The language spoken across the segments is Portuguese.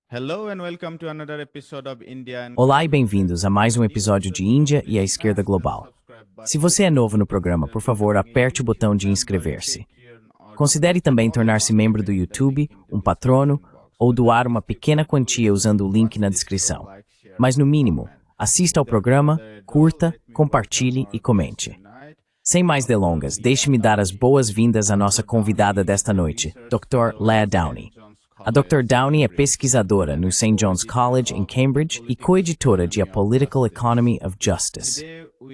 Hello and welcome to another episode of India and Olá e bem-vindos a mais um episódio de Índia e a Esquerda Global. Se você é novo no programa, por favor, aperte o botão de inscrever-se. Considere também tornar-se membro do YouTube, um patrono, ou doar uma pequena quantia usando o link na descrição. Mas, no mínimo, assista ao programa, curta, compartilhe e comente. Sem mais delongas, deixe-me dar as boas-vindas à nossa convidada desta noite, Dr. Leah Downey. A Dr. Downey é pesquisadora no St. John's College em Cambridge e coeditora de A Political Economy of Justice.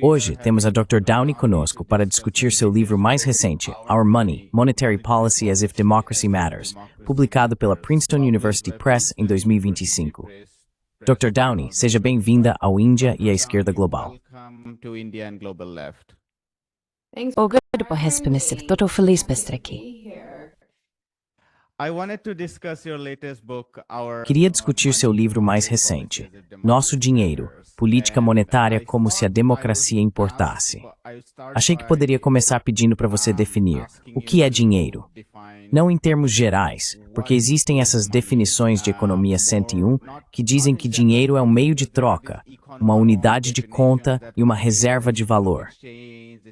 Hoje, temos a Dr. Downey conosco para discutir seu livro mais recente, Our Money, Monetary Policy as if Democracy Matters, publicado pela Princeton University Press em 2025. Dr. Downey, seja bem-vinda ao Índia e à Esquerda Global. welcome to India and Global Left. Good по-хеспенеси, tô feliz para estar aqui. I wanted to discuss your latest book, Our Queria discutir seu livro mais recente, Nosso Dinheiro, Política Monetária como se a Democracia Importasse. Achei que poderia começar pedindo para você definir o que é dinheiro. Não em termos gerais, porque existem essas definições de Economia 101 que dizem que dinheiro é um meio de troca, uma unidade de conta e uma reserva de valor.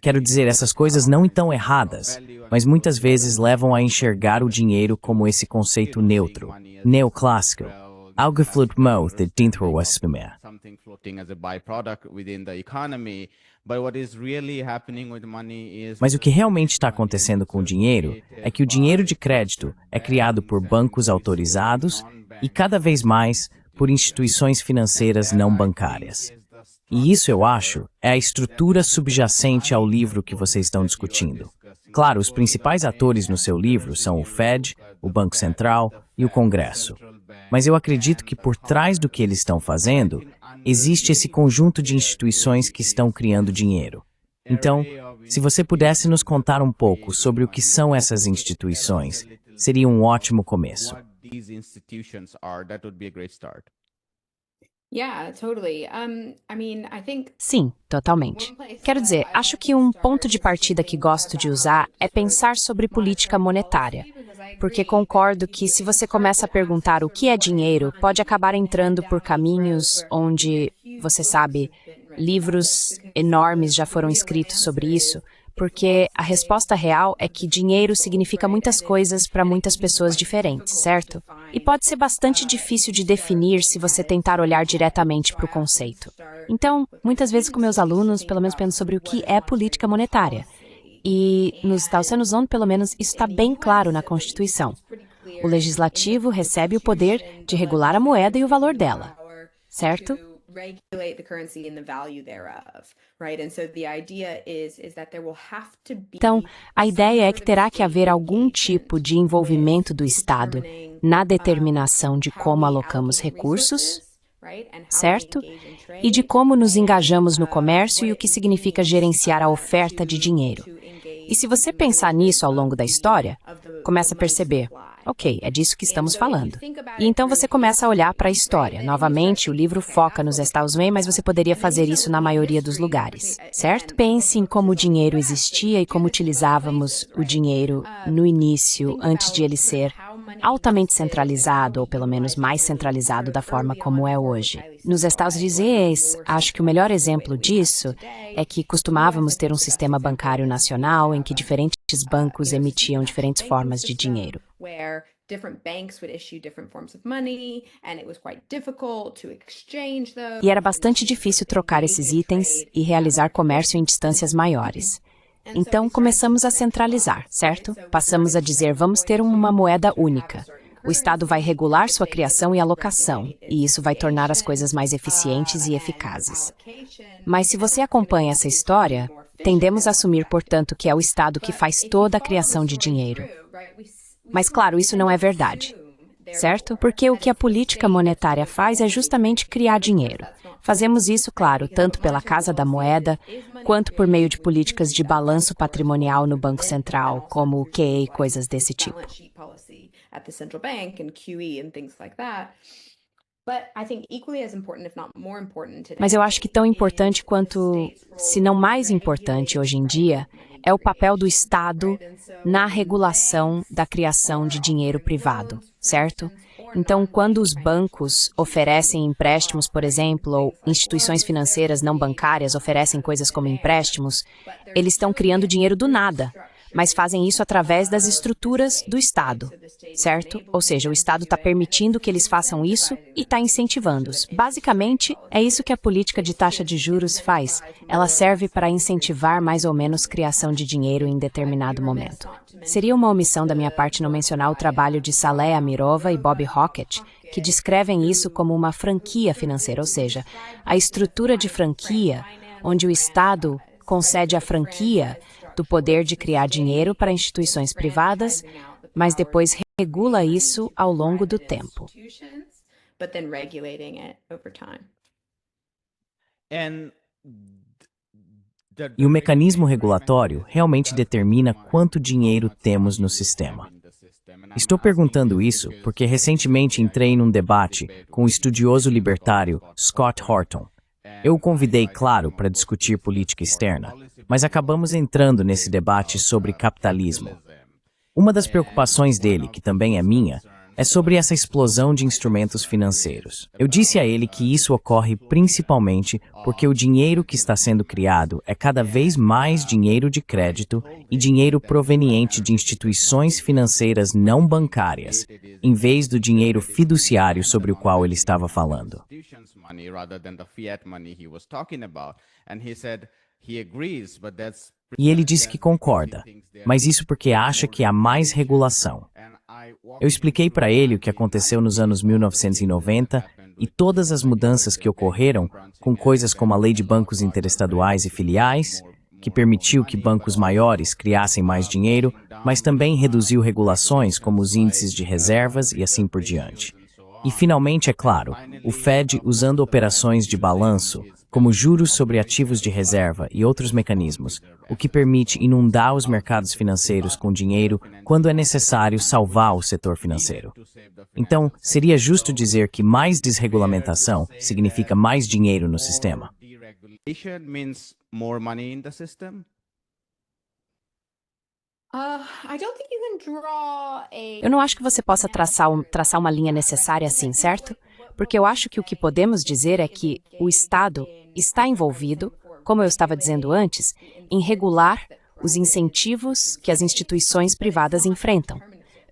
Quero dizer, essas coisas não estão erradas, mas muitas vezes levam a enxergar o dinheiro como esse conceito neutro, neoclássico, algo flutuante de dentro do sistema. something floating as a byproduct within the economy, but what is really happening with money is Mas o que realmente está acontecendo com o dinheiro é que o dinheiro de crédito é criado por bancos autorizados e, cada vez mais, por instituições financeiras não bancárias. E isso, eu acho, é a estrutura subjacente ao livro que vocês estão discutindo. Claro, os principais atores no seu livro são o Fed, o Banco Central e o Congresso. Mas eu acredito que por trás do que eles estão fazendo, existe esse conjunto de instituições que estão criando dinheiro. Então, se você pudesse nos contar um pouco sobre o que são essas instituições, seria um ótimo começo. what these institutions are, that would be a great start. Yeah, totally. I think Sim, totalmente. Quero dizer, acho que um ponto de partida que gosto de usar é pensar sobre política monetária, porque concordo que se você começa a perguntar o que é dinheiro, pode acabar entrando por caminhos onde, você sabe, livros enormes já foram escritos sobre isso, porque a resposta real é que dinheiro significa muitas coisas para muitas pessoas diferentes, certo? E pode ser bastante difícil de definir se você tentar olhar diretamente para o conceito. Então, muitas vezes com meus alunos, pelo menos penso sobre o que é política monetária. E nos Estados Unidos, pelo menos, isso está bem claro na Constituição. O Legislativo recebe o poder de regular a moeda e o valor dela, certo? regulate the currency and the value thereof, right? And so the idea is that there will have to be Então, a ideia é que terá que haver algum tipo de envolvimento do Estado na determinação de como alocamos recursos, certo? E de como nos engajamos no comércio e o que significa gerenciar a oferta de dinheiro. E se você pensar nisso ao longo da história, começa a perceber, ok, é disso que estamos falando. E então você começa a olhar para a história. Novamente, o livro foca nos Estados Unidos, mas você poderia fazer isso na maioria dos lugares, certo? Pense em como o dinheiro existia e como utilizávamos o dinheiro no início, antes de ele ser altamente centralizado, ou pelo menos mais centralizado da forma como é hoje. Nos Estados Unidos, acho que o melhor exemplo disso é que costumávamos ter um sistema bancário nacional em que diferentes bancos emitiam diferentes formas de dinheiro. where different banks would issue different forms of money, and it was quite difficult to exchange those. E era bastante difícil trocar esses itens e realizar comércio em distâncias maiores. Então, começamos a centralizar, certo? Passamos a dizer, vamos ter uma moeda única. O Estado vai regular sua criação e alocação, e isso vai tornar as coisas mais eficientes e eficazes. Mas se você acompanha essa história, tendemos a assumir, portanto, que é o Estado que faz toda a criação de dinheiro. Mas, claro, isso não é verdade, certo? Porque o que a política monetária faz é justamente criar dinheiro. Fazemos isso, claro, tanto pela Casa da Moeda, quanto por meio de políticas de balanço patrimonial no Banco Central, como o QE e coisas desse tipo. Balance sheet policy at the central bank and QE and things like that. But I think equally as important, if not more important today. Mas eu acho que tão importante quanto, se não mais importante hoje em dia, é o papel do Estado na regulação da criação de dinheiro privado, certo? Então, quando os bancos oferecem empréstimos, por exemplo, ou instituições financeiras não bancárias oferecem coisas como empréstimos, eles estão criando dinheiro do nada, mas fazem isso através das estruturas do Estado, certo? Ou seja, o Estado está permitindo que eles façam isso e está incentivando-os. Basicamente, é isso que a política de taxa de juros faz. Ela serve para incentivar mais ou menos criação de dinheiro em determinado momento. Seria uma omissão da minha parte não mencionar o trabalho de Saleh Amirova e Bob Hackett, que descrevem isso como uma franquia financeira, ou seja, a estrutura de franquia, onde o Estado concede a franquia do poder de criar dinheiro para instituições privadas, mas depois regula isso ao longo do tempo. E o mecanismo regulatório realmente determina quanto dinheiro temos no sistema. Estou perguntando isso porque recentemente entrei num debate com o estudioso libertário Scott Horton. Eu o convidei, claro, para discutir política externa, mas acabamos entrando nesse debate sobre capitalismo. Uma das preocupações dele, que também é minha, é sobre essa explosão de instrumentos financeiros. Eu disse a ele que isso ocorre principalmente porque o dinheiro que está sendo criado é cada vez mais dinheiro de crédito e dinheiro proveniente de instituições financeiras não bancárias, em vez do dinheiro fiduciário sobre o qual ele estava falando. E ele disse que concorda, mas isso porque acha que há mais regulação. Eu expliquei para ele o que aconteceu nos anos 1990 e todas as mudanças que ocorreram com coisas como a Lei de Bancos Interestaduais e Filiais, que permitiu que bancos maiores criassem mais dinheiro, mas também reduziu regulações como os índices de reservas e assim por diante. E finalmente, é claro, o Fed usando operações de balanço, como juros sobre ativos de reserva e outros mecanismos, o que permite inundar os mercados financeiros com dinheiro quando é necessário salvar o setor financeiro. Então, seria justo dizer que mais desregulamentação significa mais dinheiro no sistema. Eu não acho que você possa traçar uma linha necessária assim, certo? Porque eu acho que o que podemos dizer é que o Estado está envolvido, como eu estava dizendo antes, em regular os incentivos que as instituições privadas enfrentam.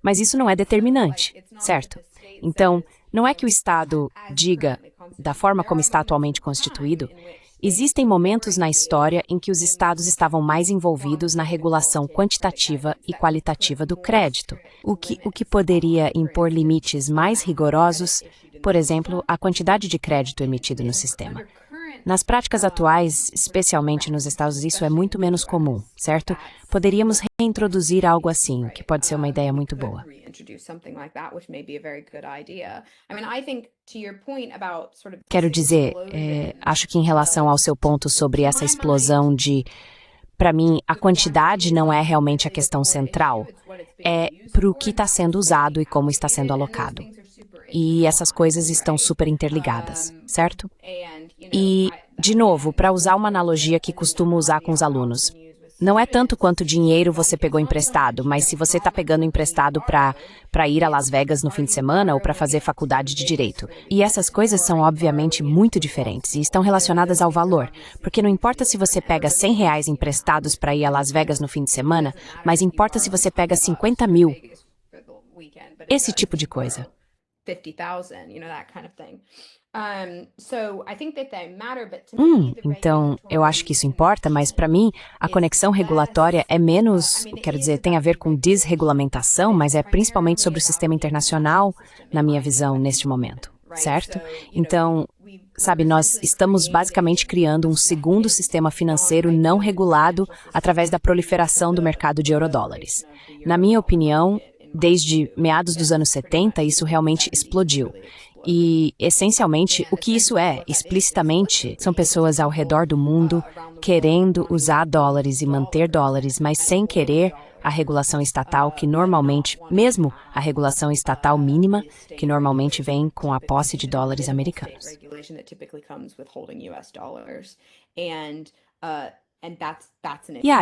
Mas isso não é determinante, certo? Então, não é que o Estado diga, da forma como está atualmente constituído, existem momentos na história em que os Estados estavam mais envolvidos na regulação quantitativa e qualitativa do crédito, o que poderia impor limites mais rigorosos, por exemplo, à quantidade de crédito emitido no sistema. Nas práticas atuais, especialmente nos Estados Unidos, isso é muito menos comum, certo? Poderíamos reintroduzir algo assim, o que pode ser uma ideia muito boa. Quero dizer, acho que em relação ao seu ponto sobre essa explosão para mim, a quantidade não é realmente a questão central, é para o que está sendo usado e como está sendo alocado. E essas coisas estão super interligadas, certo? E, de novo, para usar uma analogia que costumo usar com os alunos, não é tanto quanto dinheiro você pegou emprestado, mas se você está pegando emprestado para ir a Las Vegas no fim de semana ou para fazer faculdade de Direito. E essas coisas são, obviamente, muito diferentes e estão relacionadas ao valor, porque não importa se você pega R$100 emprestados para ir a Las Vegas no fim de semana, mas importa se você pega 50 mil. Esse tipo de coisa. 50,000, that kind of thing. So I think that they matter, but to me, Então, eu acho que isso importa, mas para mim, a conexão regulatória é menos, quero dizer, tem a ver com desregulamentação, mas é principalmente sobre o sistema internacional, na minha visão, neste momento, certo? Então, sabe, nós estamos basicamente criando um segundo sistema financeiro não regulado através da proliferação do mercado de eurodólares. Na minha opinião, desde meados dos anos 70, isso realmente explodiu. E, essencialmente, o que isso é, explicitamente, são pessoas ao redor do mundo querendo usar dólares e manter dólares, mas sem querer a regulação estatal, que normalmente, mesmo a regulação estatal mínima, que normalmente vem com a posse de dólares americanos.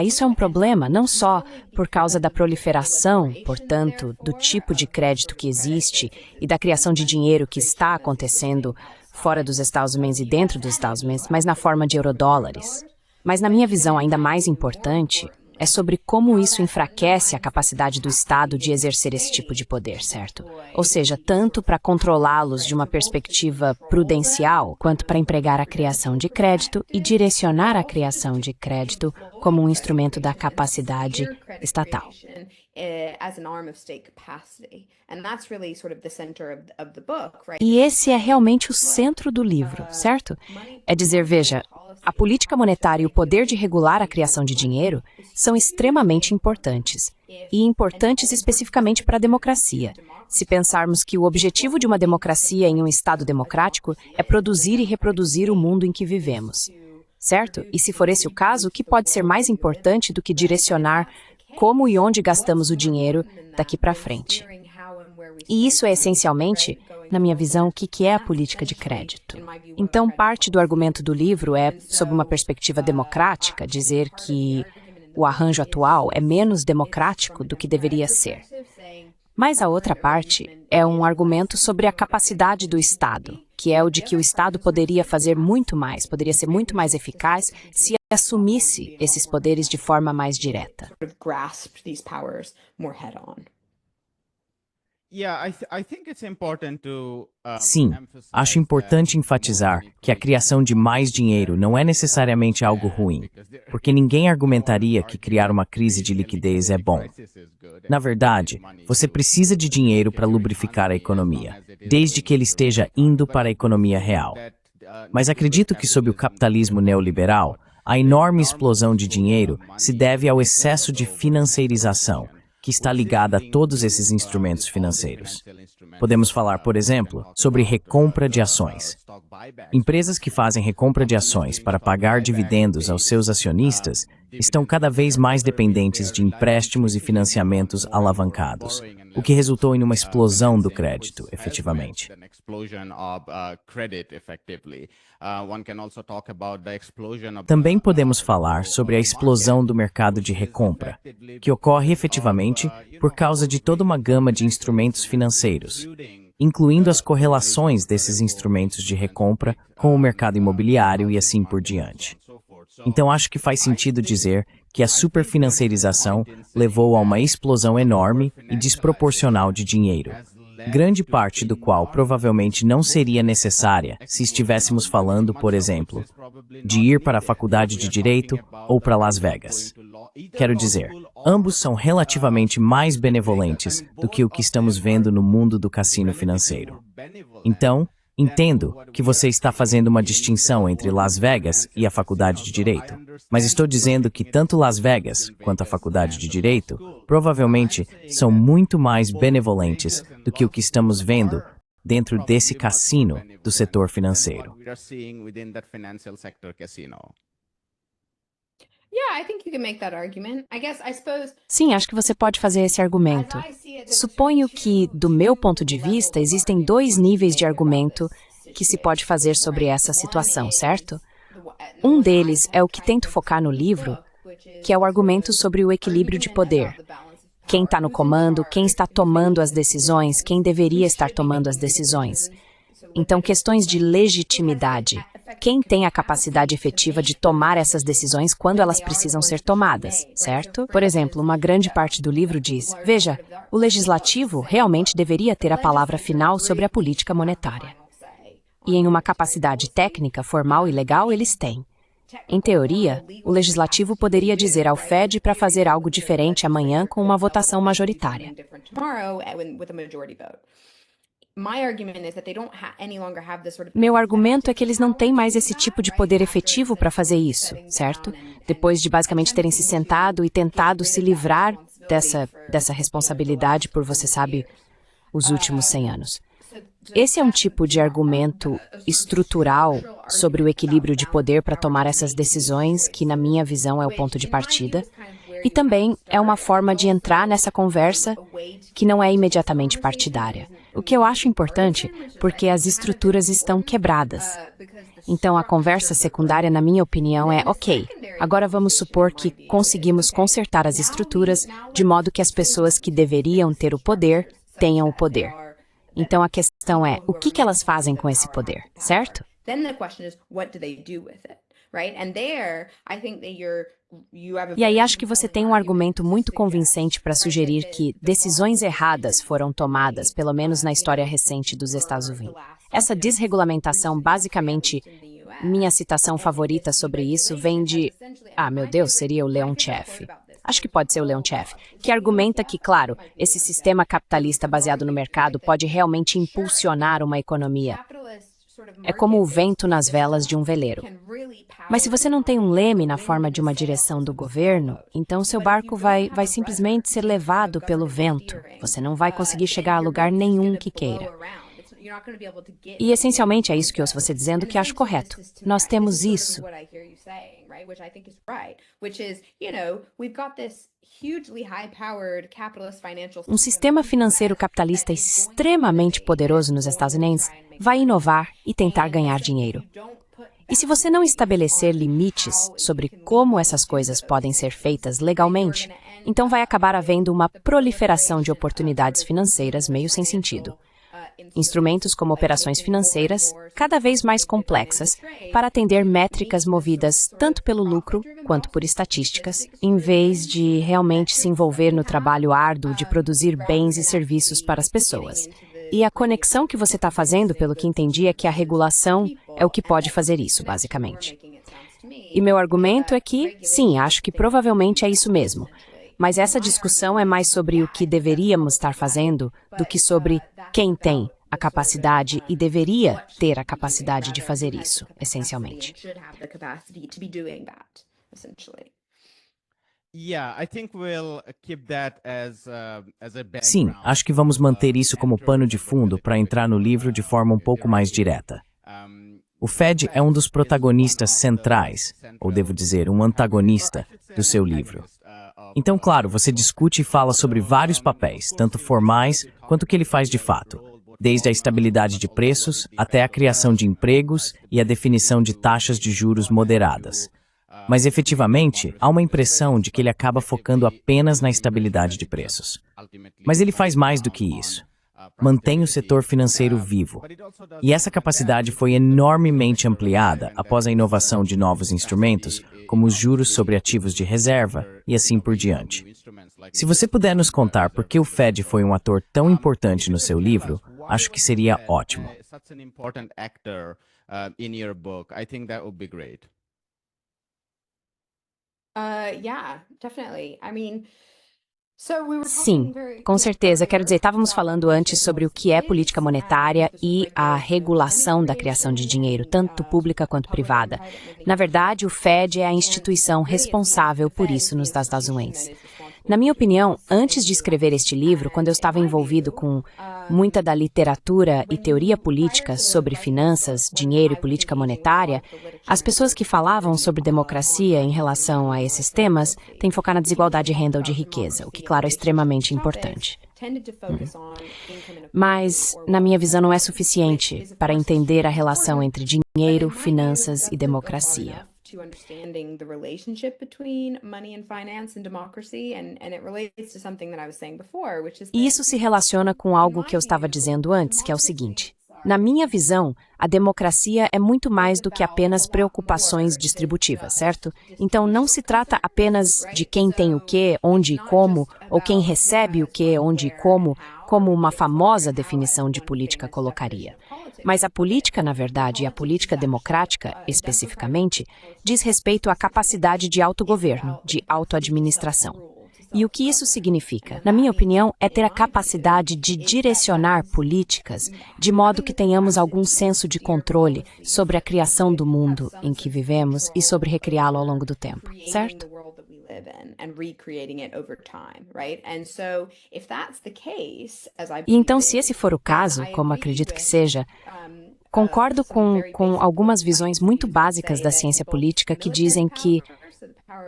Isso é um problema, não só por causa da proliferação, portanto, do tipo de crédito que existe e da criação de dinheiro que está acontecendo fora dos Estados Unidos e dentro dos Estados Unidos, mas na forma de eurodólares. Mas na minha visão ainda mais importante, é sobre como isso enfraquece a capacidade do Estado de exercer esse tipo de poder, certo? Ou seja, tanto para controlá-los de uma perspectiva prudencial, quanto para empregar a criação de crédito e direcionar a criação de crédito como um instrumento da capacidade estatal. E esse é realmente o centro do livro, certo? É dizer, veja, a política monetária e o poder de regular a criação de dinheiro são extremamente importantes, e importantes especificamente para a democracia. Se pensarmos que o objetivo de uma democracia em um Estado democrático é produzir e reproduzir o mundo em que vivemos, certo? E se for esse o caso, o que pode ser mais importante do que direcionar como e onde gastamos o dinheiro daqui para frente? E isso é essencialmente, na minha visão, o que é a política de crédito. Então, parte do argumento do livro é, sob uma perspectiva democrática, dizer que o arranjo atual é menos democrático do que deveria ser. Mas a outra parte é um argumento sobre a capacidade do Estado, que é o de que o Estado poderia fazer muito mais, poderia ser muito mais eficaz se assumisse esses poderes de forma mais direta. Sim, acho importante enfatizar que a criação de mais dinheiro não é necessariamente algo ruim, porque ninguém argumentaria que criar uma crise de liquidez é bom. Na verdade, você precisa de dinheiro para lubrificar a economia, desde que ele esteja indo para a economia real. Mas acredito que sob o capitalismo neoliberal, a enorme explosão de dinheiro se deve ao excesso de financeirização, que está ligada a todos esses instrumentos financeiros. Podemos falar, por exemplo, sobre recompra de ações. Empresas que fazem recompra de ações para pagar dividendos aos seus acionistas estão cada vez mais dependentes de empréstimos e financiamentos alavancados, o que resultou em uma explosão do crédito, efetivamente. Também podemos falar sobre a explosão do mercado de recompra, que ocorre efetivamente por causa de toda uma gama de instrumentos financeiros, incluindo as correlações desses instrumentos de recompra com o mercado imobiliário e assim por diante. Então acho que faz sentido dizer que a superfinanciarização levou a uma explosão enorme e desproporcional de dinheiro, grande parte do qual provavelmente não seria necessária se estivéssemos falando, por exemplo, de ir para a faculdade de Direito ou para Las Vegas. Quero dizer, ambos são relativamente mais benevolentes do que o que estamos vendo no mundo do cassino financeiro. Então, entendo que você está fazendo uma distinção entre Las Vegas e a faculdade de Direito, mas estou dizendo que tanto Las Vegas quanto a faculdade de Direito provavelmente são muito mais benevolentes do que o que estamos vendo dentro desse cassino do setor financeiro. Sim, acho que você pode fazer esse argumento. Suponho que, do meu ponto de vista, existem dois níveis de argumento que se pode fazer sobre essa situação, certo? Um deles é o que tento focar no livro, que é o argumento sobre o equilíbrio de poder. Quem está no comando, quem está tomando as decisões, quem deveria estar tomando as decisões. Então, questões de legitimidade. Quem tem a capacidade efetiva de tomar essas decisões quando elas precisam ser tomadas, certo? Por exemplo, uma grande parte do livro diz, veja, o legislativo realmente deveria ter a palavra final sobre a política monetária. E em uma capacidade técnica, formal e legal, eles têm. Em teoria, o legislativo poderia dizer ao Fed para fazer algo diferente amanhã com uma votação majoritária. Meu argumento é que eles não têm mais esse tipo de poder efetivo para fazer isso, certo? Depois de basicamente terem se sentado e tentado se livrar dessa responsabilidade por, você sabe, os últimos 100 anos. Esse é um tipo de argumento estrutural sobre o equilíbrio de poder para tomar essas decisões que, na minha visão, é o ponto de partida. E também é uma forma de entrar nessa conversa que não é imediatamente partidária. O que eu acho importante, porque as estruturas estão quebradas. Então, a conversa secundária, na minha opinião, é ok. Agora vamos supor que conseguimos consertar as estruturas de modo que as pessoas que deveriam ter o poder tenham o poder. Então, a questão é, o que elas fazem com esse poder, certo? E aí acho que você tem um argumento muito convincente para sugerir que decisões erradas foram tomadas, pelo menos na história recente dos Estados Unidos. Essa desregulamentação, basicamente, minha citação favorita sobre isso vem de... meu Deus, seria o Leontiev. Acho que pode ser o Leontiev, que argumenta que, claro, esse sistema capitalista baseado no mercado pode realmente impulsionar uma economia. É como o vento nas velas de um veleiro. Mas se você não tem um leme na forma de uma direção do governo, então seu barco vai simplesmente ser levado pelo vento. Você não vai conseguir chegar a lugar nenhum que queira. E essencialmente é isso que eu ouço você dizendo que acho correto. Nós temos isso. Um sistema financeiro capitalista extremamente poderoso nos Estados Unidos vai inovar e tentar ganhar dinheiro. E se você não estabelecer limites sobre como essas coisas podem ser feitas legalmente, então vai acabar havendo uma proliferação de oportunidades financeiras meio sem sentido. Instrumentos como operações financeiras, cada vez mais complexas, para atender métricas movidas tanto pelo lucro quanto por estatísticas, em vez de realmente se envolver no trabalho árduo de produzir bens e serviços para as pessoas. E a conexão que você está fazendo, pelo que entendi, é que a regulação é o que pode fazer isso, basicamente. E meu argumento é que, sim, acho que provavelmente é isso mesmo. Mas essa discussão é mais sobre o que deveríamos estar fazendo do que sobre quem tem a capacidade e deveria ter a capacidade de fazer isso, essencialmente. Sim, acho que vamos manter isso como pano de fundo para entrar no livro de forma um pouco mais direta. O Fed é um dos protagonistas centrais, ou devo dizer, um antagonista do seu livro. Então, claro, você discute e fala sobre vários papéis, tanto formais quanto o que ele faz de fato, desde a estabilidade de preços até a criação de empregos e a definição de taxas de juros moderadas. Mas, efetivamente, há uma impressão de que ele acaba focando apenas na estabilidade de preços. Mas ele faz mais do que isso. Mantém o setor financeiro vivo. E essa capacidade foi enormemente ampliada após a inovação de novos instrumentos, como os juros sobre ativos de reserva e assim por diante. Se você puder nos contar por que o Fed foi um ator tão importante no seu livro, acho que seria ótimo. Sim, com certeza. Quero dizer, estávamos falando antes sobre o que é política monetária e a regulação da criação de dinheiro, tanto pública quanto privada. Na verdade, o Fed é a instituição responsável por isso nos Estados Unidos. Na minha opinião, antes de escrever este livro, quando eu estava envolvido com muita da literatura e teoria política sobre finanças, dinheiro e política monetária, as pessoas que falavam sobre democracia em relação a esses temas têm que focar na desigualdade de renda ou de riqueza, o que, claro, é extremamente importante. Mas, na minha visão, não é suficiente para entender a relação entre dinheiro, finanças e democracia. To understanding the relationship between money and finance and democracy, and it relates to something that I was saying before, which is E isso se relaciona com algo que eu estava dizendo antes, que é o seguinte. Na minha visão, a democracia é muito mais do que apenas preocupações distributivas, certo? Então, não se trata apenas de quem tem o quê, onde e como, ou quem recebe o quê, onde e como uma famosa definição de política colocaria. Mas a política, na verdade, e a política democrática, especificamente, diz respeito à capacidade de autogoverno, de autoadministração. E o que isso significa? Na minha opinião, é ter a capacidade de direcionar políticas de modo que tenhamos algum senso de controle sobre a criação do mundo em que vivemos e sobre recriá-lo ao longo do tempo, certo? E então, se esse for o caso, como acredito que seja, concordo com algumas visões muito básicas da ciência política que dizem que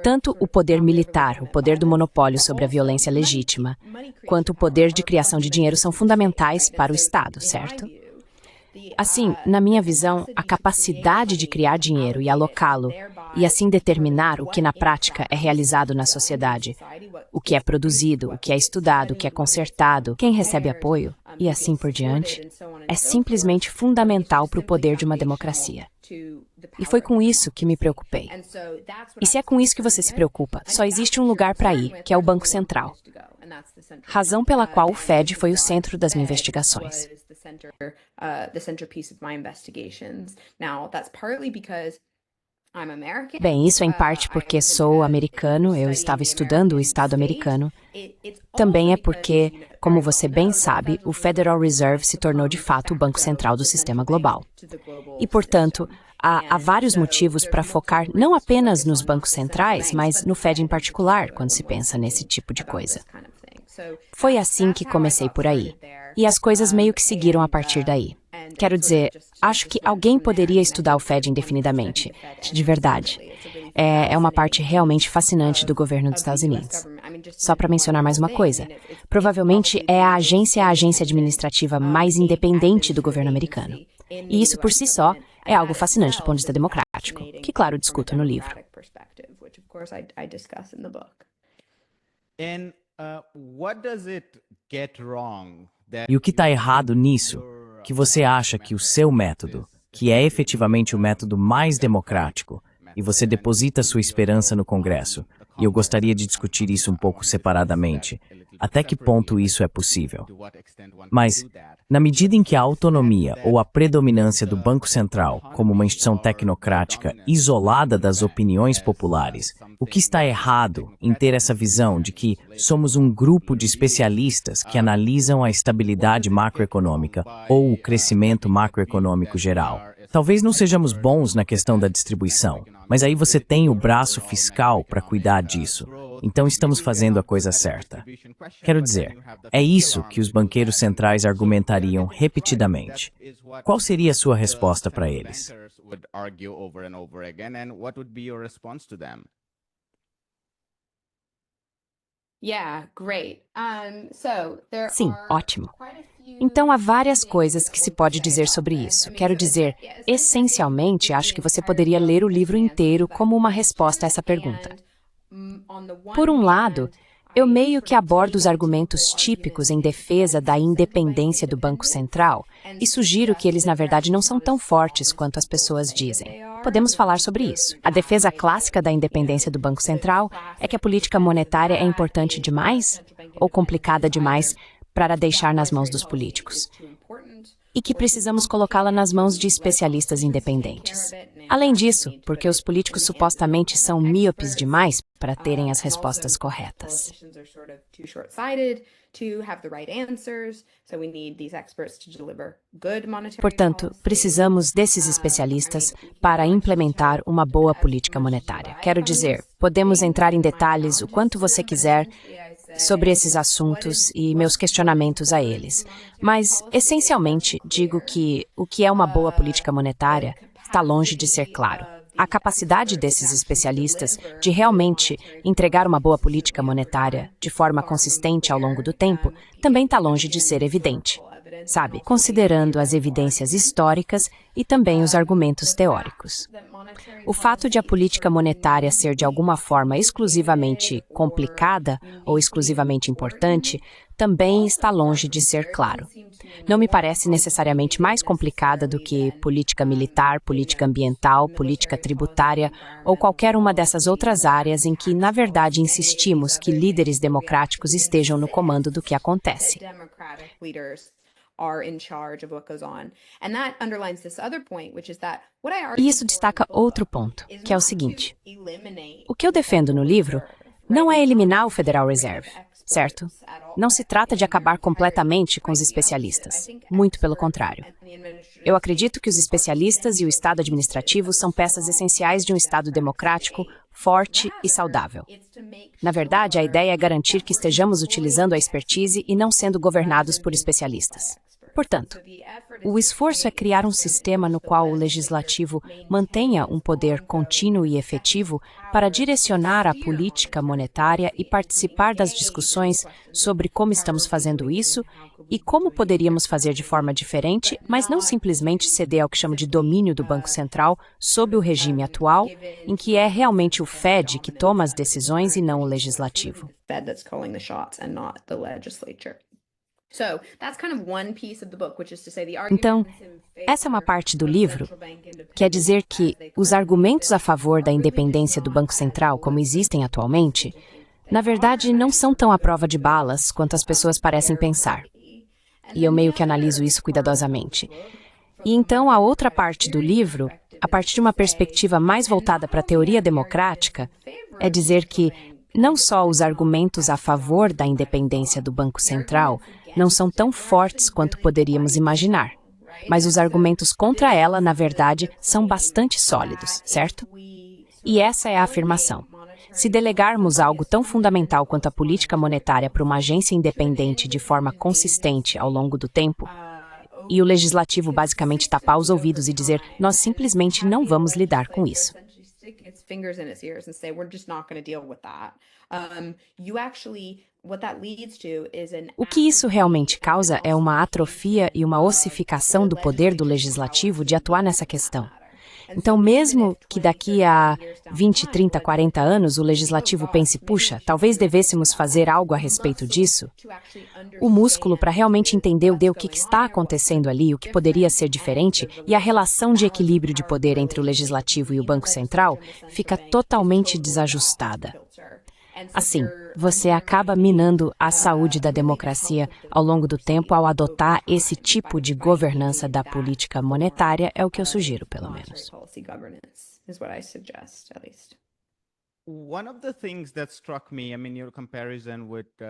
tanto o poder militar, o poder do monopólio sobre a violência legítima, quanto o poder de criação de dinheiro são fundamentais para o Estado, certo? Assim, na minha visão, a capacidade de criar dinheiro e alocá-lo, e assim determinar o que na prática é realizado na sociedade, o que é produzido, o que é estudado, o que é consertado, quem recebe apoio, e assim por diante, é simplesmente fundamental para o poder de uma democracia. E foi com isso que me preocupei. E se é com isso que você se preocupa, só existe um lugar para ir, que é o Banco Central. Razão pela qual o Fed foi o centro das minhas investigações. Bem, isso é em parte porque sou americano, eu estava estudando o Estado americano. Também é porque, como você bem sabe, o Federal Reserve se tornou de fato o Banco Central do sistema global. E, portanto, há vários motivos para focar não apenas nos bancos centrais, mas no Fed em particular, quando se pensa nesse tipo de coisa. Foi assim que comecei por aí. E as coisas meio que seguiram a partir daí. Quero dizer, acho que alguém poderia estudar o Fed indefinidamente. De verdade. É uma parte realmente fascinante do governo dos Estados Unidos. Só para mencionar mais uma coisa, provavelmente é a agência administrativa mais independente do governo americano. E isso por si só é algo fascinante do ponto de vista democrático, que claro discuto no livro. E o que está errado nisso? Que você acha que o seu método, que é efetivamente o método mais democrático, e você deposita sua esperança no Congresso, e eu gostaria de discutir isso um pouco separadamente, até que ponto isso é possível. Mas, na medida em que a autonomia ou a predominância do Banco Central, como uma instituição tecnocrática isolada das opiniões populares, o que está errado em ter essa visão de que somos um grupo de especialistas que analisam a estabilidade macroeconômica ou o crescimento macroeconômico geral? Talvez não sejamos bons na questão da distribuição, mas aí você tem o braço fiscal para cuidar disso. Então estamos fazendo a coisa certa. Quero dizer, é isso que os banqueiros centrais argumentariam repetidamente. Qual seria a sua resposta para eles? Sim, ótimo. Então, há várias coisas que se pode dizer sobre isso. Quero dizer, essencialmente, acho que você poderia ler o livro inteiro como uma resposta a essa pergunta. Por um lado, eu meio que abordo os argumentos típicos em defesa da independência do Banco Central e sugiro que eles, na verdade, não são tão fortes quanto as pessoas dizem. Podemos falar sobre isso. A defesa clássica da independência do Banco Central é que a política monetária é importante demais ou complicada demais para deixar nas mãos dos políticos, e que precisamos colocá-la nas mãos de especialistas independentes. Além disso, porque os políticos supostamente são míopes demais para terem as respostas corretas. Portanto, precisamos desses especialistas para implementar uma boa política monetária. Quero dizer, podemos entrar em detalhes o quanto você quiser sobre esses assuntos e meus questionamentos a eles. Mas, essencialmente, digo que o que é uma boa política monetária está longe de ser claro. A capacidade desses especialistas de realmente entregar uma boa política monetária de forma consistente ao longo do tempo também está longe de ser evidente, sabe? Considerando as evidências históricas e também os argumentos teóricos. O fato de a política monetária ser de alguma forma exclusivamente complicada ou exclusivamente importante também está longe de ser claro. Não me parece necessariamente mais complicada do que política militar, política ambiental, política tributária ou qualquer uma dessas outras áreas em que, na verdade, insistimos que líderes democráticos estejam no comando do que acontece. E isso destaca outro ponto, que é o seguinte. O que eu defendo no livro não é eliminar o Federal Reserve, certo? Não se trata de acabar completamente com os especialistas. Muito pelo contrário. Eu acredito que os especialistas e o Estado administrativo são peças essenciais de um Estado democrático, forte e saudável. Na verdade, a ideia é garantir que estejamos utilizando a expertise e não sendo governados por especialistas. Portanto, o esforço é criar um sistema no qual o legislativo mantenha um poder contínuo e efetivo para direcionar a política monetária e participar das discussões sobre como estamos fazendo isso e como poderíamos fazer de forma diferente, mas não simplesmente ceder ao que chamo de domínio do Banco Central sob o regime atual, em que é realmente o Fed que toma as decisões e não o legislativo. Então, essa é uma parte do livro, quer dizer que os argumentos a favor da independência do Banco Central, como existem atualmente, na verdade não são tão à prova de balas quanto as pessoas parecem pensar. E eu meio que analiso isso cuidadosamente. E então a outra parte do livro, a partir de uma perspectiva mais voltada para a teoria democrática, é dizer que não só os argumentos a favor da independência do Banco Central não são tão fortes quanto poderíamos imaginar, mas os argumentos contra ela, na verdade, são bastante sólidos, certo? E essa é a afirmação. Se delegarmos algo tão fundamental quanto a política monetária para uma agência independente de forma consistente ao longo do tempo, e o legislativo basicamente tapar os ouvidos e dizer, nós simplesmente não vamos lidar com isso. O que isso realmente causa é uma atrofia e uma ossificação do poder do legislativo de atuar nessa questão. Então, mesmo que daqui a 20, 30, 40 anos o legislativo pense, puxa, talvez devêssemos fazer algo a respeito disso, o músculo para realmente entender o que está acontecendo ali, o que poderia ser diferente, e a relação de equilíbrio de poder entre o legislativo e o Banco Central fica totalmente desajustada. Assim, você acaba minando a saúde da democracia ao longo do tempo ao adotar esse tipo de governança da política monetária, é o que eu sugiro, pelo menos.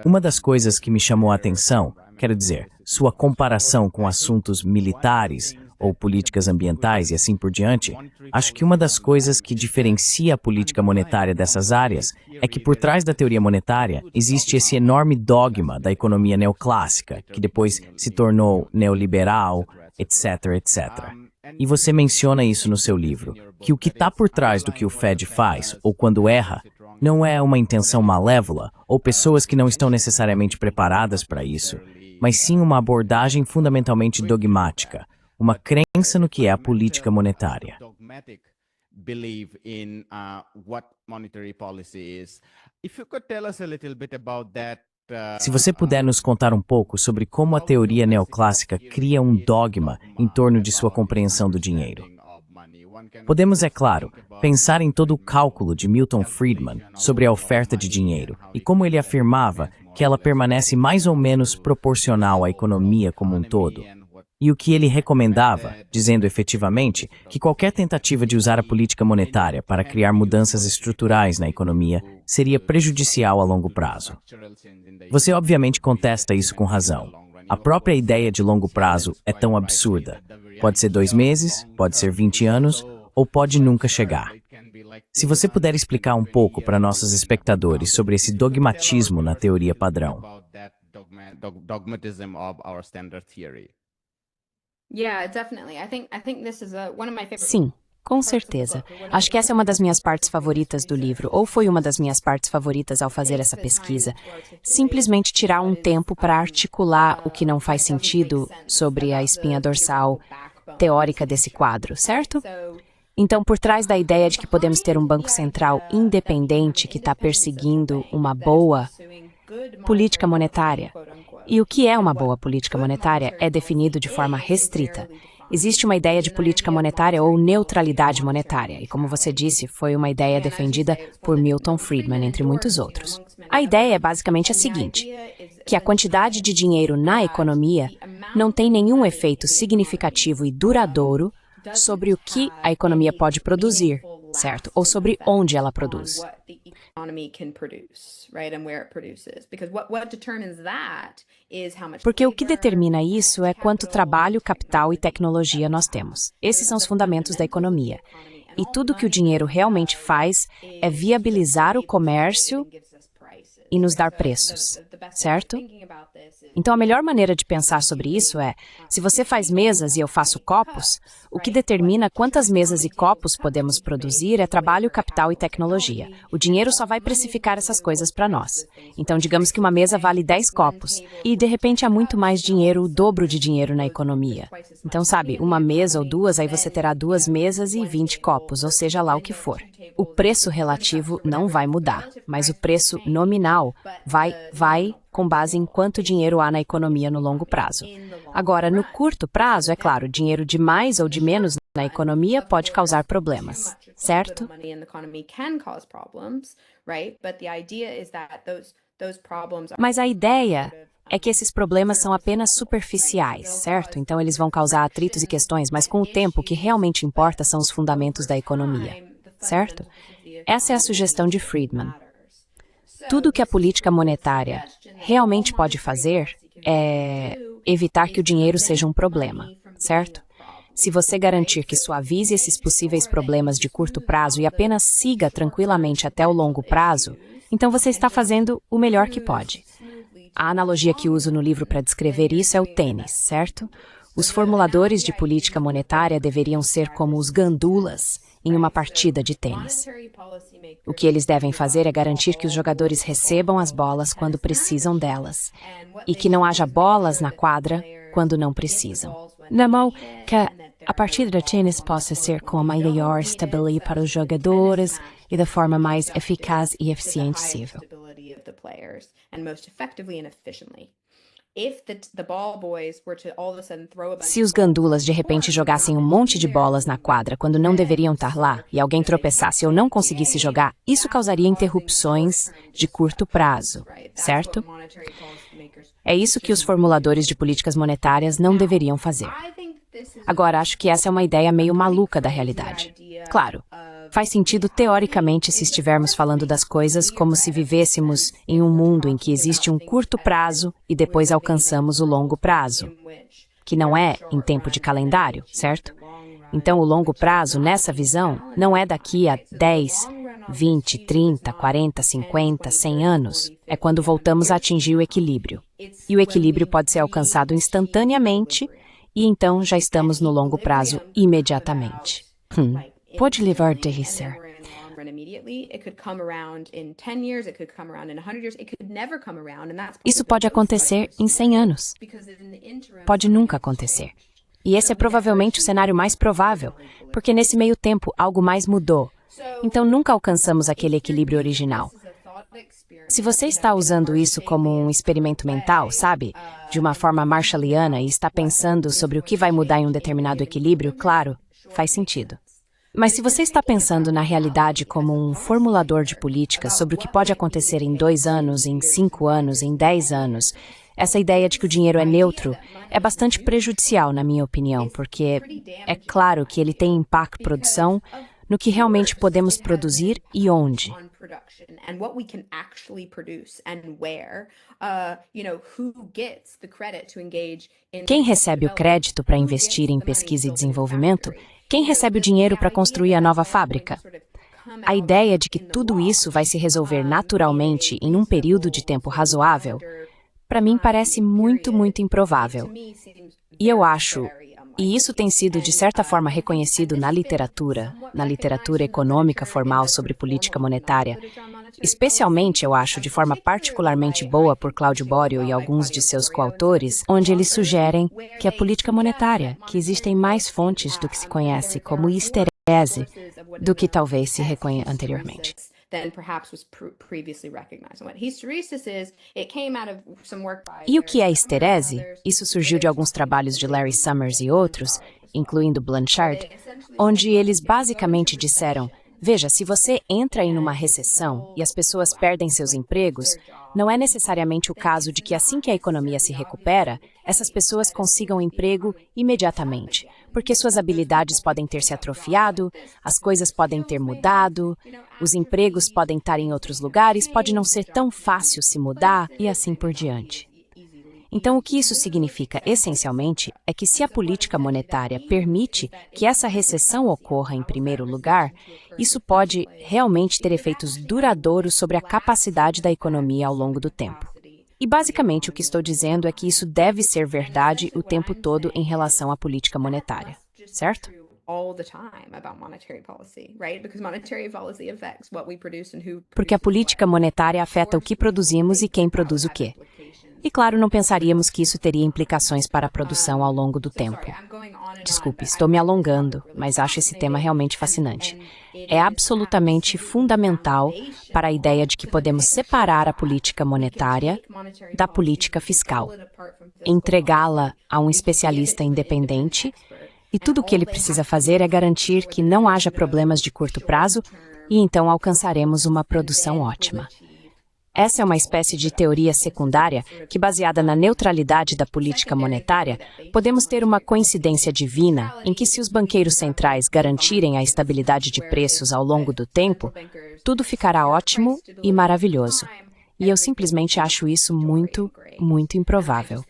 Uma das coisas que me chamou a atenção, quero dizer, sua comparação com assuntos militares ou políticas ambientais e assim por diante, acho que uma das coisas que diferencia a política monetária dessas áreas é que por trás da teoria monetária existe esse enorme dogma da economia neoclássica, que depois se tornou neoliberal, etc, etc. E você menciona isso no seu livro, que o que está por trás do que o Fed faz, ou quando erra, não é uma intenção malévola ou pessoas que não estão necessariamente preparadas para isso, mas sim uma abordagem fundamentalmente dogmática, uma crença no que é a política monetária. Se você puder nos contar um pouco sobre como a teoria neoclássica cria um dogma em torno de sua compreensão do dinheiro. Podemos, é claro, pensar em todo o cálculo de Milton Friedman sobre a oferta de dinheiro e como ele afirmava que ela permanece mais ou menos proporcional à economia como um todo. E o que ele recomendava, dizendo efetivamente que qualquer tentativa de usar a política monetária para criar mudanças estruturais na economia seria prejudicial a longo prazo. Você obviamente contesta isso com razão. A própria ideia de longo prazo é tão absurda. Pode ser 2 meses, pode ser 20 anos, ou pode nunca chegar. Se você puder explicar um pouco para nossos espectadores sobre esse dogmatismo na teoria padrão. Sim, com certeza. Acho que essa é uma das minhas partes favoritas do livro, ou foi uma das minhas partes favoritas ao fazer essa pesquisa. Simplesmente tirar um tempo para articular o que não faz sentido sobre a espinha dorsal teórica desse quadro, certo? Então, por trás da ideia de que podemos ter um banco central independente que está perseguindo uma boa política monetária, e o que é uma boa política monetária é definido de forma restrita. Existe uma ideia de política monetária ou neutralidade monetária, e como você disse, foi uma ideia defendida por Milton Friedman, entre muitos outros. A ideia é basicamente a seguinte, que a quantidade de dinheiro na economia não tem nenhum efeito significativo e duradouro sobre o que a economia pode produzir, certo? Ou sobre onde ela produz. Porque o que determina isso é quanto trabalho, capital e tecnologia nós temos. Esses são os fundamentos da economia. E tudo que o dinheiro realmente faz é viabilizar o comércio e nos dar preços, certo? Então, a melhor maneira de pensar sobre isso é, se você faz mesas e eu faço copos, o que determina quantas mesas e copos podemos produzir é trabalho, capital e tecnologia. O dinheiro só vai precificar essas coisas para nós. Então, digamos que uma mesa vale 10 copos, e de repente há muito mais dinheiro, o dobro de dinheiro na economia. Então, sabe, uma mesa ou duas, aí você terá 2 mesas e 20 copos, ou seja lá o que for. O preço relativo não vai mudar, mas o preço nominal vai com base em quanto dinheiro há na economia no longo prazo. Agora, no curto prazo, é claro, dinheiro de mais ou de menos na economia pode causar problemas, certo? Mas a ideia é que esses problemas são apenas superficiais, certo? Então eles vão causar atritos e questões, mas com o tempo o que realmente importa são os fundamentos da economia, certo? Essa é a sugestão de Friedman. Tudo que a política monetária realmente pode fazer é evitar que o dinheiro seja um problema, certo? Se você garantir que suavize esses possíveis problemas de curto prazo e apenas siga tranquilamente até o longo prazo, então você está fazendo o melhor que pode. A analogia que uso no livro para descrever isso é o tênis, certo? Os formuladores de política monetária deveriam ser como os gandulas em uma partida de tênis. O que eles devem fazer é garantir que os jogadores recebam as bolas quando precisam delas e que não haja bolas na quadra quando não precisam. De modo que a partida de tênis possa ser com a maior estabilidade para os jogadores e da forma mais eficaz e eficiente possível. Se os gandulas de repente jogassem um monte de bolas na quadra quando não deveriam estar lá e alguém tropeçasse ou não conseguisse jogar, isso causaria interrupções de curto prazo, certo? É isso que os formuladores de políticas monetárias não deveriam fazer. Agora, acho que essa é uma ideia meio maluca da realidade. Claro, faz sentido teoricamente se estivermos falando das coisas como se vivêssemos em um mundo em que existe um curto prazo e depois alcançamos o longo prazo, que não é em tempo de calendário, certo? Então, o longo prazo, nessa visão, não é daqui a 10, 20, 30, 40, 50, 100 anos. É quando voltamos a atingir o equilíbrio. E o equilíbrio pode ser alcançado instantaneamente e então já estamos no longo prazo imediatamente. Pode levar de ser. Isso pode acontecer em 100 anos. Pode nunca acontecer. E esse é provavelmente o cenário mais provável, porque nesse meio tempo algo mais mudou. Então nunca alcançamos aquele equilíbrio original. Se você está usando isso como um experimento mental, sabe, de uma forma marshalliana e está pensando sobre o que vai mudar em um determinado equilíbrio, claro, faz sentido. Mas se você está pensando na realidade como um formulador de políticas sobre o que pode acontecer em 2 anos, em 5 anos, em 10 anos, essa ideia de que o dinheiro é neutro é bastante prejudicial, na minha opinião, porque é claro que ele tem impacto na produção, no que realmente podemos produzir e onde. Quem recebe o crédito para investir em pesquisa e desenvolvimento? Quem recebe o dinheiro para construir a nova fábrica? A ideia de que tudo isso vai se resolver naturalmente em um período de tempo razoável, para mim parece muito, muito improvável. E eu acho, e isso tem sido de certa forma reconhecido na literatura econômica formal sobre política monetária, especialmente, eu acho, de forma particularmente boa por Cláudio Borio e alguns de seus coautores, onde eles sugerem que a política monetária, que existem mais fontes do que se conhece como histerese do que talvez se reconhe anteriormente. E o que é histerese? Isso surgiu de alguns trabalhos de Larry Summers e outros, incluindo Blanchard, onde eles basicamente disseram: veja, se você entra em uma recessão e as pessoas perdem seus empregos, não é necessariamente o caso de que assim que a economia se recupera, essas pessoas consigam emprego imediatamente, porque suas habilidades podem ter se atrofiado, as coisas podem ter mudado, os empregos podem estar em outros lugares, pode não ser tão fácil se mudar e assim por diante. Então, o que isso significa, essencialmente, é que se a política monetária permite que essa recessão ocorra em primeiro lugar, isso pode realmente ter efeitos duradouros sobre a capacidade da economia ao longo do tempo. E basicamente o que estou dizendo é que isso deve ser verdade o tempo todo em relação à política monetária, certo? All the time about monetary policy, right? Because monetary policy affects what we produce and who Porque a política monetária afeta o que produzimos e quem produz o quê. E claro, não pensaríamos que isso teria implicações para a produção ao longo do tempo. Desculpe, estou me alongando, mas acho esse tema realmente fascinante. É absolutamente fundamental para a ideia de que podemos separar a política monetária da política fiscal, entregá-la a um especialista independente, e tudo o que ele precisa fazer é garantir que não haja problemas de curto prazo e então alcançaremos uma produção ótima. Essa é uma espécie de teoria secundária que, baseada na neutralidade da política monetária, podemos ter uma coincidência divina em que, se os banqueiros centrais garantirem a estabilidade de preços ao longo do tempo, tudo ficará ótimo e maravilhoso. E eu simplesmente acho isso muito, muito improvável.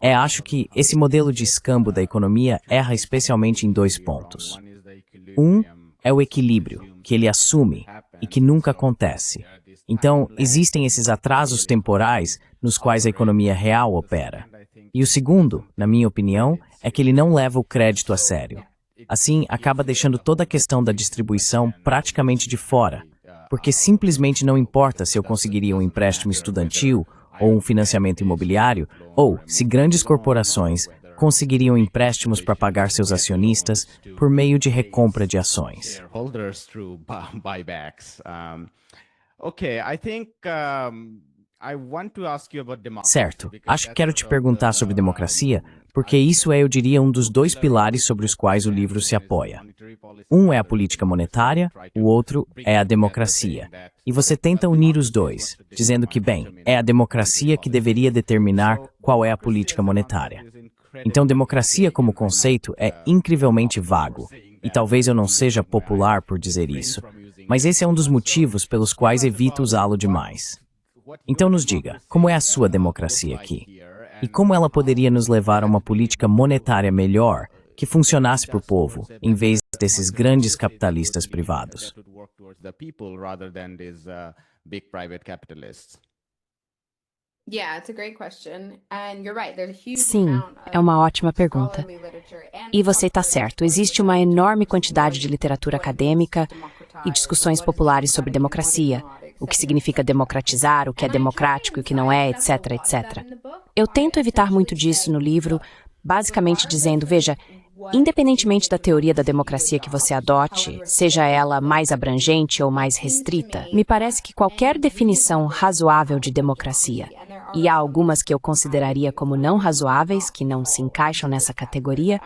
Acho que esse modelo de escambo da economia erra especialmente em 2 pontos. Um é o equilíbrio, que ele assume e que nunca acontece. Então, existem esses atrasos temporais nos quais a economia real opera. E o segundo, na minha opinião, é que ele não leva o crédito a sério. Assim, acaba deixando toda a questão da distribuição praticamente de fora, porque simplesmente não importa se eu conseguiria um empréstimo estudantil ou um financiamento imobiliário, ou se grandes corporações conseguiriam empréstimos para pagar seus acionistas por meio de recompra de ações. Certo, acho que quero te perguntar sobre democracia, porque isso é, eu diria, um dos 2 pilares sobre os quais o livro se apoia. Um é a política monetária, o outro é a democracia. E você tenta unir os 2, dizendo que, bem, é a democracia que deveria determinar qual é a política monetária. Então, democracia como conceito é incrivelmente vago, e talvez eu não seja popular por dizer isso, mas esse é um dos motivos pelos quais evito usá-lo demais. Então nos diga, como é a sua democracia aqui? E como ela poderia nos levar a uma política monetária melhor, que funcionasse para o povo, em vez desses grandes capitalistas privados? Sim, é uma ótima pergunta. E você está certo, existe uma enorme quantidade de literatura acadêmica e discussões populares sobre democracia, o que significa democratizar, o que é democrático e o que não é, etc, etc. Eu tento evitar muito disso no livro, basicamente dizendo, veja, independentemente da teoria da democracia que você adote, seja ela mais abrangente ou mais restrita, me parece que qualquer definição razoável de democracia, e há algumas que eu consideraria como não razoáveis, que não se encaixam nessa categoria,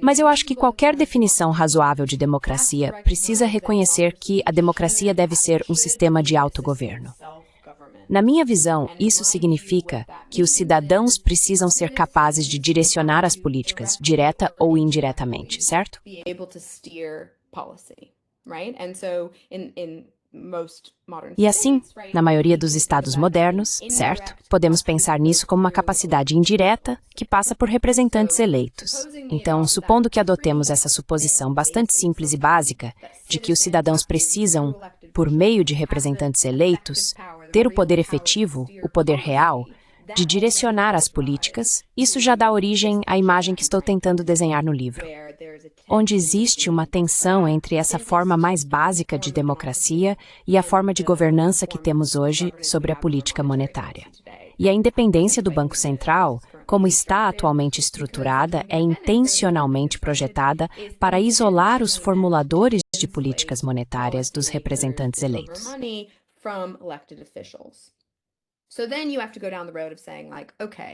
mas eu acho que qualquer definição razoável de democracia precisa reconhecer que a democracia deve ser um sistema de autogoverno. Na minha visão, isso significa que os cidadãos precisam ser capazes de direcionar as políticas, direta ou indiretamente, certo? E assim, na maioria dos estados modernos, certo? Podemos pensar nisso como uma capacidade indireta que passa por representantes eleitos. Então, supondo que adotemos essa suposição bastante simples e básica de que os cidadãos precisam, por meio de representantes eleitos, ter o poder efetivo, o poder real, de direcionar as políticas, isso já dá origem à imagem que estou tentando desenhar no livro, onde existe uma tensão entre essa forma mais básica de democracia e a forma de governança que temos hoje sobre a política monetária. E a independência do Banco Central, como está atualmente estruturada, é intencionalmente projetada para isolar os formuladores de políticas monetárias dos representantes eleitos.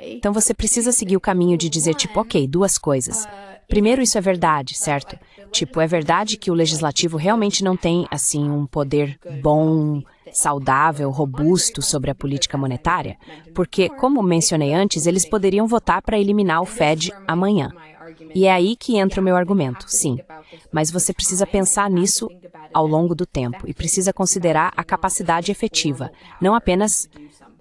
Então você precisa seguir o caminho de dizer, tipo, ok, 2 coisas. Primeiro, isso é verdade, certo? Tipo, é verdade que o legislativo realmente não tem, assim, um poder bom, saudável, robusto sobre a política monetária, porque, como mencionei antes, eles poderiam votar para eliminar o Fed amanhã. E é aí que entra o meu argumento, sim. Mas você precisa pensar nisso ao longo do tempo e precisa considerar a capacidade efetiva, não apenas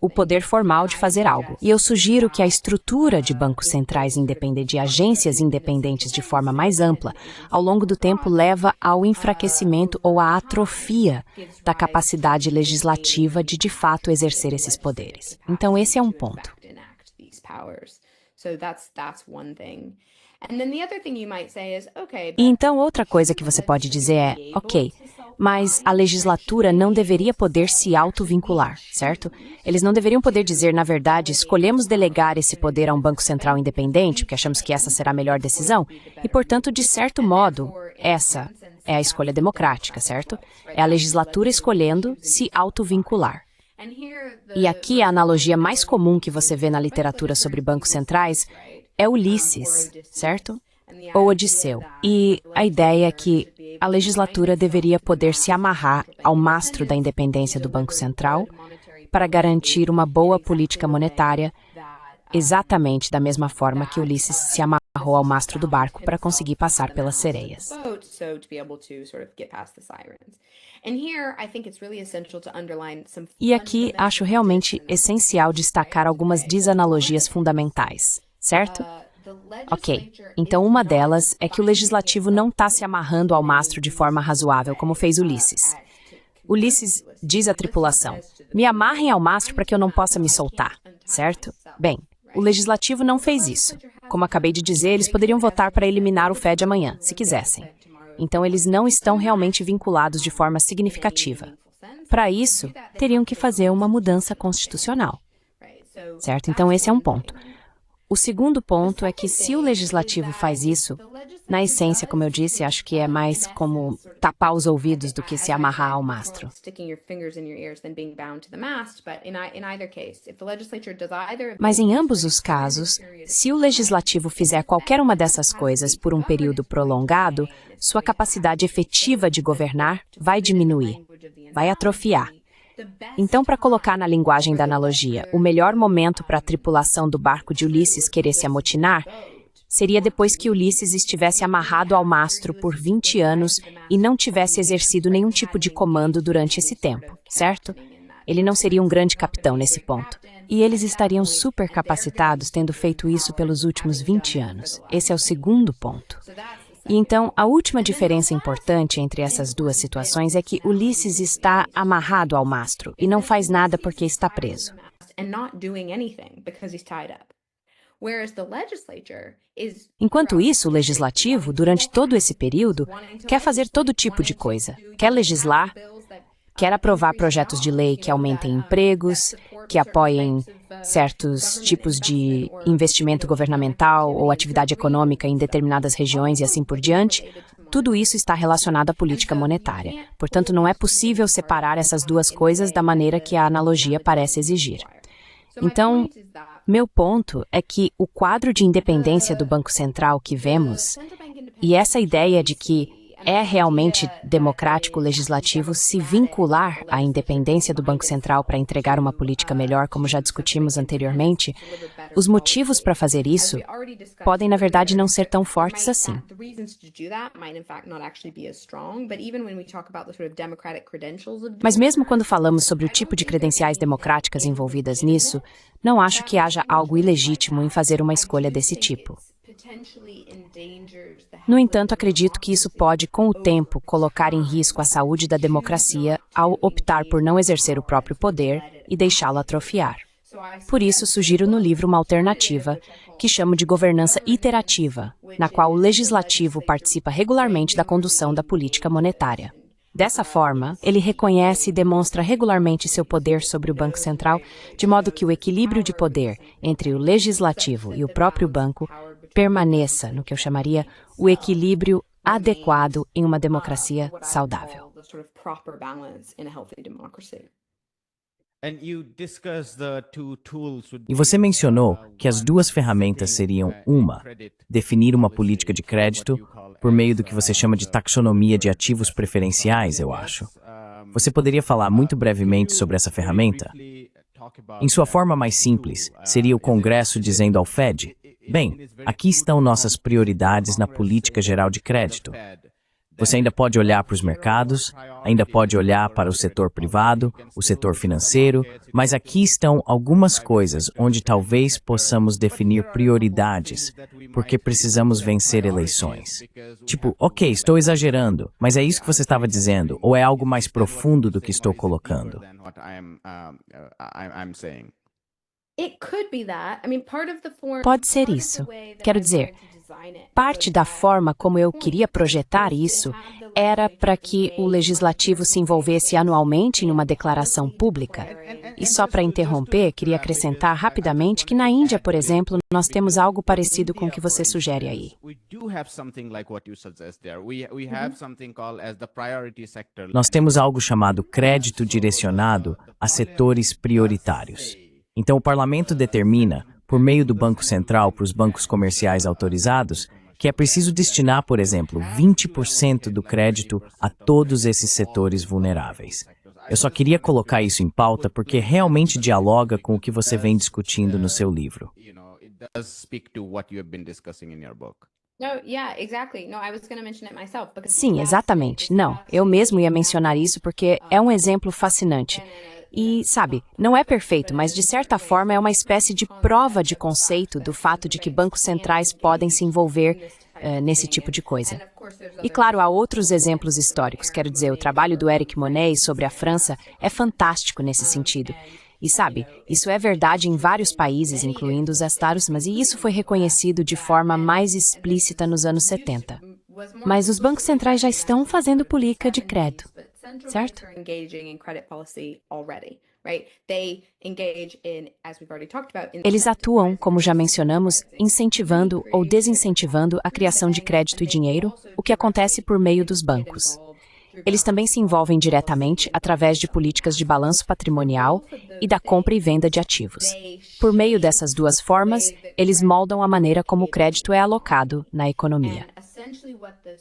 o poder formal de fazer algo. E eu sugiro que a estrutura de bancos centrais independentes, de agências independentes de forma mais ampla, ao longo do tempo leva ao enfraquecimento ou à atrofia da capacidade legislativa de fato exercer esses poderes. Então esse é um ponto. E então outra coisa que você pode dizer é, ok, mas a legislatura não deveria poder se auto-vincular, certo? Eles não deveriam poder dizer, na verdade, escolhemos delegar esse poder a um banco central independente, porque achamos que essa será a melhor decisão, e, portanto, de certo modo, essa é a escolha democrática, certo? É a legislatura escolhendo se auto-vincular. E aqui a analogia mais comum que você vê na literatura sobre bancos centrais é Ulisses, certo? Ou Odisseu. E a ideia é que a legislatura deveria poder se amarrar ao mastro da independência do Banco Central para garantir uma boa política monetária, exatamente da mesma forma que Ulisses se amarrou ao mastro do barco para conseguir passar pelas sereias. E aqui acho realmente essencial destacar algumas desanalogias fundamentais, certo? Ok, então uma delas é que o legislativo não está se amarrando ao mastro de forma razoável, como fez Ulisses. Ulisses diz à tripulação, me amarrem ao mastro para que eu não possa me soltar, certo? Bem, o legislativo não fez isso. Como acabei de dizer, eles poderiam votar para eliminar o Fed amanhã, se quisessem. Então eles não estão realmente vinculados de forma significativa. Para isso, teriam que fazer uma mudança constitucional, certo? Então esse é um ponto. O segundo ponto é que se o legislativo faz isso, na essência, como eu disse, acho que é mais como tapar os ouvidos do que se amarrar ao mastro. Mas em ambos os casos, se o legislativo fizer qualquer uma dessas coisas por um período prolongado, sua capacidade efetiva de governar vai diminuir, vai atrofiar. Então, para colocar na linguagem da analogia, o melhor momento para a tripulação do barco de Ulisses querer se amotinar seria depois que Ulisses estivesse amarrado ao mastro por 20 anos e não tivesse exercido nenhum tipo de comando durante esse tempo, certo? Ele não seria um grande capitão nesse ponto. E eles estariam super capacitados tendo feito isso pelos últimos 20 anos. Esse é o segundo ponto. E então, a última diferença importante entre essas duas situações é que Ulisses está amarrado ao mastro e não faz nada porque está preso. Enquanto isso, o legislativo, durante todo esse período, quer fazer todo tipo de coisa. Quer legislar, quer aprovar projetos de lei que aumentem empregos, que apoiem certos tipos de investimento governamental ou atividade econômica em determinadas regiões e assim por diante. Tudo isso está relacionado à política monetária. Portanto, não é possível separar essas duas coisas da maneira que a analogia parece exigir. Então, meu ponto é que o quadro de independência do Banco Central que vemos, e essa ideia de que é realmente democrático o legislativo se vincular à independência do Banco Central para entregar uma política melhor, como já discutimos anteriormente, os motivos para fazer isso podem, na verdade, não ser tão fortes assim. Mas mesmo quando falamos sobre o tipo de credenciais democráticas envolvidas nisso, não acho que haja algo ilegítimo em fazer uma escolha desse tipo. No entanto, acredito que isso pode, com o tempo, colocar em risco a saúde da democracia ao optar por não exercer o próprio poder e deixá-lo atrofiar. Por isso, sugiro no livro uma alternativa, que chamo de governança iterativa, na qual o legislativo participa regularmente da condução da política monetária. Dessa forma, ele reconhece e demonstra regularmente seu poder sobre o Banco Central, de modo que o equilíbrio de poder entre o legislativo e o próprio banco permaneça no que eu chamaria o equilíbrio adequado em uma democracia saudável. E você mencionou que as duas ferramentas seriam definir uma política de crédito por meio do que você chama de taxonomia de ativos preferenciais, eu acho. Você poderia falar muito brevemente sobre essa ferramenta? Em sua forma mais simples, seria o Congresso dizendo ao Fed, bem, aqui estão nossas prioridades na política geral de crédito. Você ainda pode olhar para os mercados, ainda pode olhar para o setor privado, o setor financeiro, mas aqui estão algumas coisas onde talvez possamos definir prioridades, porque precisamos vencer eleições. Tipo, ok, estou exagerando, mas é isso que você estava dizendo, ou é algo mais profundo do que estou colocando? Pode ser isso. Quero dizer, parte da forma como eu queria projetar isso era para que o legislativo se envolvesse anualmente em uma declaração pública. E só para interromper, queria acrescentar rapidamente que na Índia, por exemplo, nós temos algo parecido com o que você sugere aí. Nós temos algo chamado crédito direcionado a setores prioritários. Então, o parlamento determina, por meio do Banco Central para os bancos comerciais autorizados, que é preciso destinar, por exemplo, 20% do crédito a todos esses setores vulneráveis. Eu só queria colocar isso em pauta porque realmente dialoga com o que você vem discutindo no seu livro. Sim, exatamente. Não, eu mesmo ia mencionar isso porque é um exemplo fascinante. E, sabe, não é perfeito, mas de certa forma é uma espécie de prova de conceito do fato de que bancos centrais podem se envolver nesse tipo de coisa. E, claro, há outros exemplos históricos. Quero dizer, o trabalho do Eric Monet sobre a França é fantástico nesse sentido. E, sabe, isso é verdade em vários países, incluindo os Estados Unidos, e isso foi reconhecido de forma mais explícita nos anos 70. Mas os bancos centrais já estão fazendo política de crédito, certo? Eles atuam, como já mencionamos, incentivando ou desincentivando a criação de crédito e dinheiro, o que acontece por meio dos bancos. Eles também se envolvem diretamente através de políticas de balanço patrimonial e da compra e venda de ativos. Por meio dessas duas formas, eles moldam a maneira como o crédito é alocado na economia.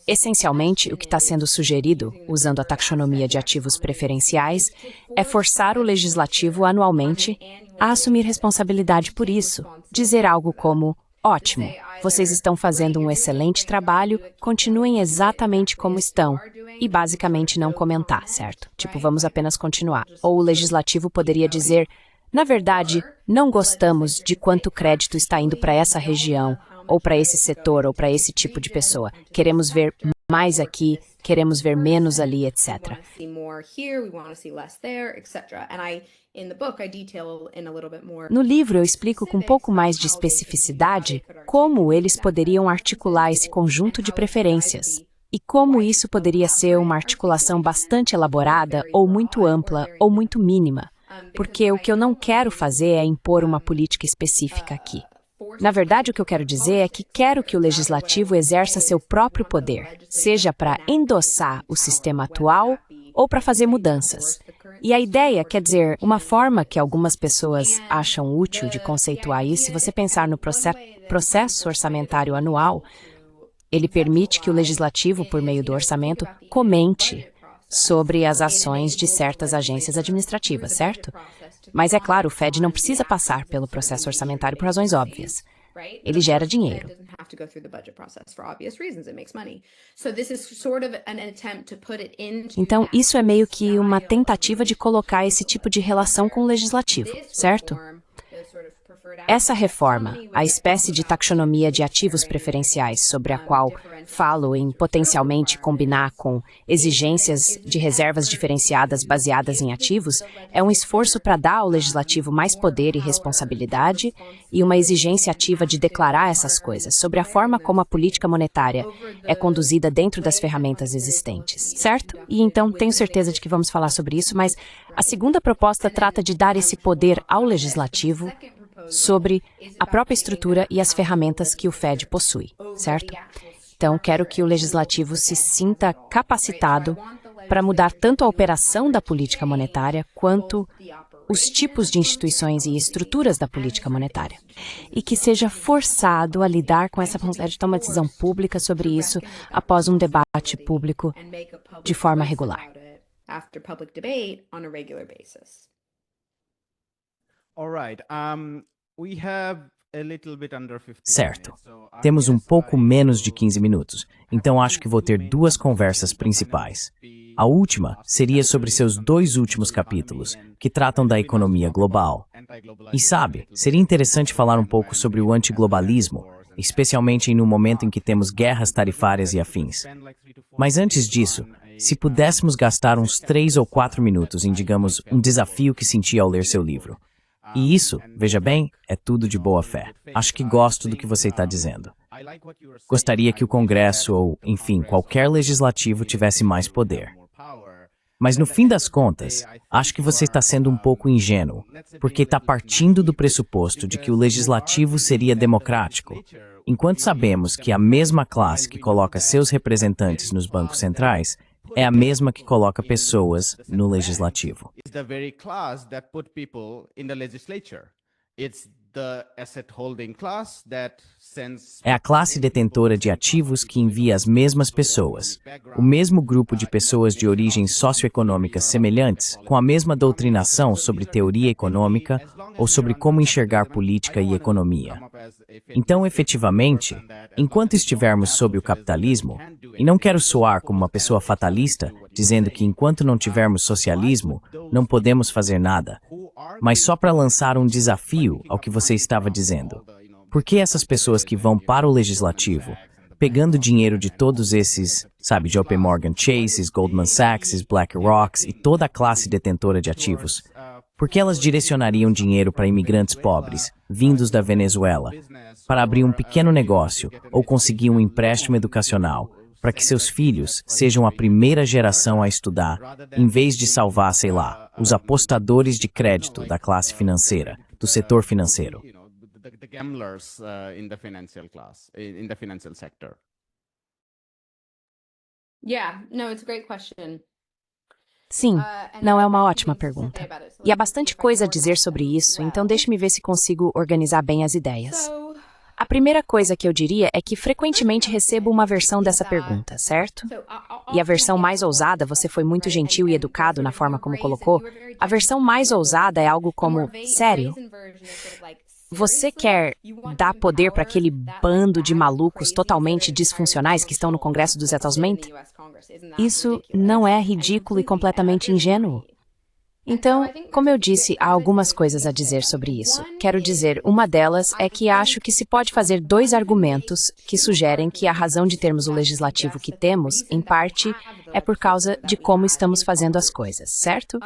Essencialmente, o que está sendo sugerido, usando a taxonomia de ativos preferenciais, é forçar o legislativo anualmente a assumir responsabilidade por isso. Dizer algo como: ótimo, vocês estão fazendo um excelente trabalho, continuem exatamente como estão. E basicamente não comentar, certo? Tipo, vamos apenas continuar. Ou o legislativo poderia dizer: na verdade, não gostamos de quanto crédito está indo para essa região, ou para esse setor, ou para esse tipo de pessoa. Queremos ver mais aqui, queremos ver menos ali, etc. No livro, eu explico com um pouco mais de especificidade como eles poderiam articular esse conjunto de preferências. E como isso poderia ser uma articulação bastante elaborada, ou muito ampla, ou muito mínima. Porque o que eu não quero fazer é impor uma política específica aqui. Na verdade, o que eu quero dizer é que quero que o legislativo exerça seu próprio poder, seja para endossar o sistema atual ou para fazer mudanças. E a ideia, quer dizer, uma forma que algumas pessoas acham útil de conceituar isso, se você pensar no processo orçamentário anual, ele permite que o legislativo, por meio do orçamento, comente sobre as ações de certas agências administrativas, certo? Mas é claro, o Fed não precisa passar pelo processo orçamentário por razões óbvias. Ele gera dinheiro. Então, isso é meio que uma tentativa de colocar esse tipo de relação com o legislativo, certo? Essa reforma, a espécie de taxonomia de ativos preferenciais sobre a qual falo em potencialmente combinar com exigências de reservas diferenciadas baseadas em ativos, é um esforço para dar ao legislativo mais poder e responsabilidade e uma exigência ativa de declarar essas coisas sobre a forma como a política monetária é conduzida dentro das ferramentas existentes, certo? E então tenho certeza de que vamos falar sobre isso, mas a segunda proposta trata de dar esse poder ao legislativo sobre a própria estrutura e as ferramentas que o Fed possui, certo? Então, quero que o legislativo se sinta capacitado para mudar tanto a operação da política monetária quanto os tipos de instituições e estruturas da política monetária. E que seja forçado a lidar com essa responsabilidade de tomar uma decisão pública sobre isso após um debate público de forma regular. All right. We have Certo. Temos um pouco menos de 15 minutos, então acho que vou ter duas conversas principais. A última seria sobre seus dois últimos capítulos, que tratam da economia global. E sabe, seria interessante falar um pouco sobre o antiglobalismo, especialmente em um momento em que temos guerras tarifárias e afins. Mas antes disso, se pudéssemos gastar uns 3 ou 4 minutos em, digamos, um desafio que senti ao ler seu livro. E isso, veja bem, é tudo de boa fé. Acho que gosto do que você está dizendo. Gostaria que o Congresso ou, enfim, qualquer legislativo tivesse mais poder. Mas no fim das contas, acho que você está sendo um pouco ingênuo, porque está partindo do pressuposto de que o legislativo seria democrático, enquanto sabemos que a mesma classe que coloca seus representantes nos bancos centrais é a mesma que coloca pessoas no legislativo. É a classe detentora de ativos que envia as mesmas pessoas, o mesmo grupo de pessoas de origens socioeconômicas semelhantes, com a mesma doutrinação sobre teoria econômica ou sobre como enxergar política e economia. Então, efetivamente, enquanto estivermos sob o capitalismo, e não quero soar como uma pessoa fatalista, dizendo que enquanto não tivermos socialismo, não podemos fazer nada, mas só para lançar um desafio ao que você estava dizendo. Por que essas pessoas que vão para o legislativo, pegando dinheiro de todos esses, sabe, JP Morgan Chases, Goldman Sachs, BlackRock e toda a classe detentora de ativos, por que elas direcionariam dinheiro para imigrantes pobres, vindos da Venezuela, para abrir um pequeno negócio ou conseguir um empréstimo educacional, para que seus filhos sejam a primeira geração a estudar, em vez de salvar, sei lá, os apostadores de crédito da classe financeira, do setor financeiro? Sim, não é uma ótima pergunta. E há bastante coisa a dizer sobre isso, então deixe-me ver se consigo organizar bem as ideias. A primeira coisa que eu diria é que frequentemente recebo uma versão dessa pergunta, certo? E a versão mais ousada, você foi muito gentil e educado na forma como colocou, a versão mais ousada é algo como, sério? Você quer dar poder para aquele bando de malucos totalmente disfuncionais que estão no Congresso dos Estados-Unidos? Isso não é ridículo e completamente ingênuo? Então, como eu disse, há algumas coisas a dizer sobre isso. Quero dizer, uma delas é que acho que se pode fazer dois argumentos que sugerem que a razão de termos o legislativo que temos, em parte, é por causa de como estamos fazendo as coisas, certo?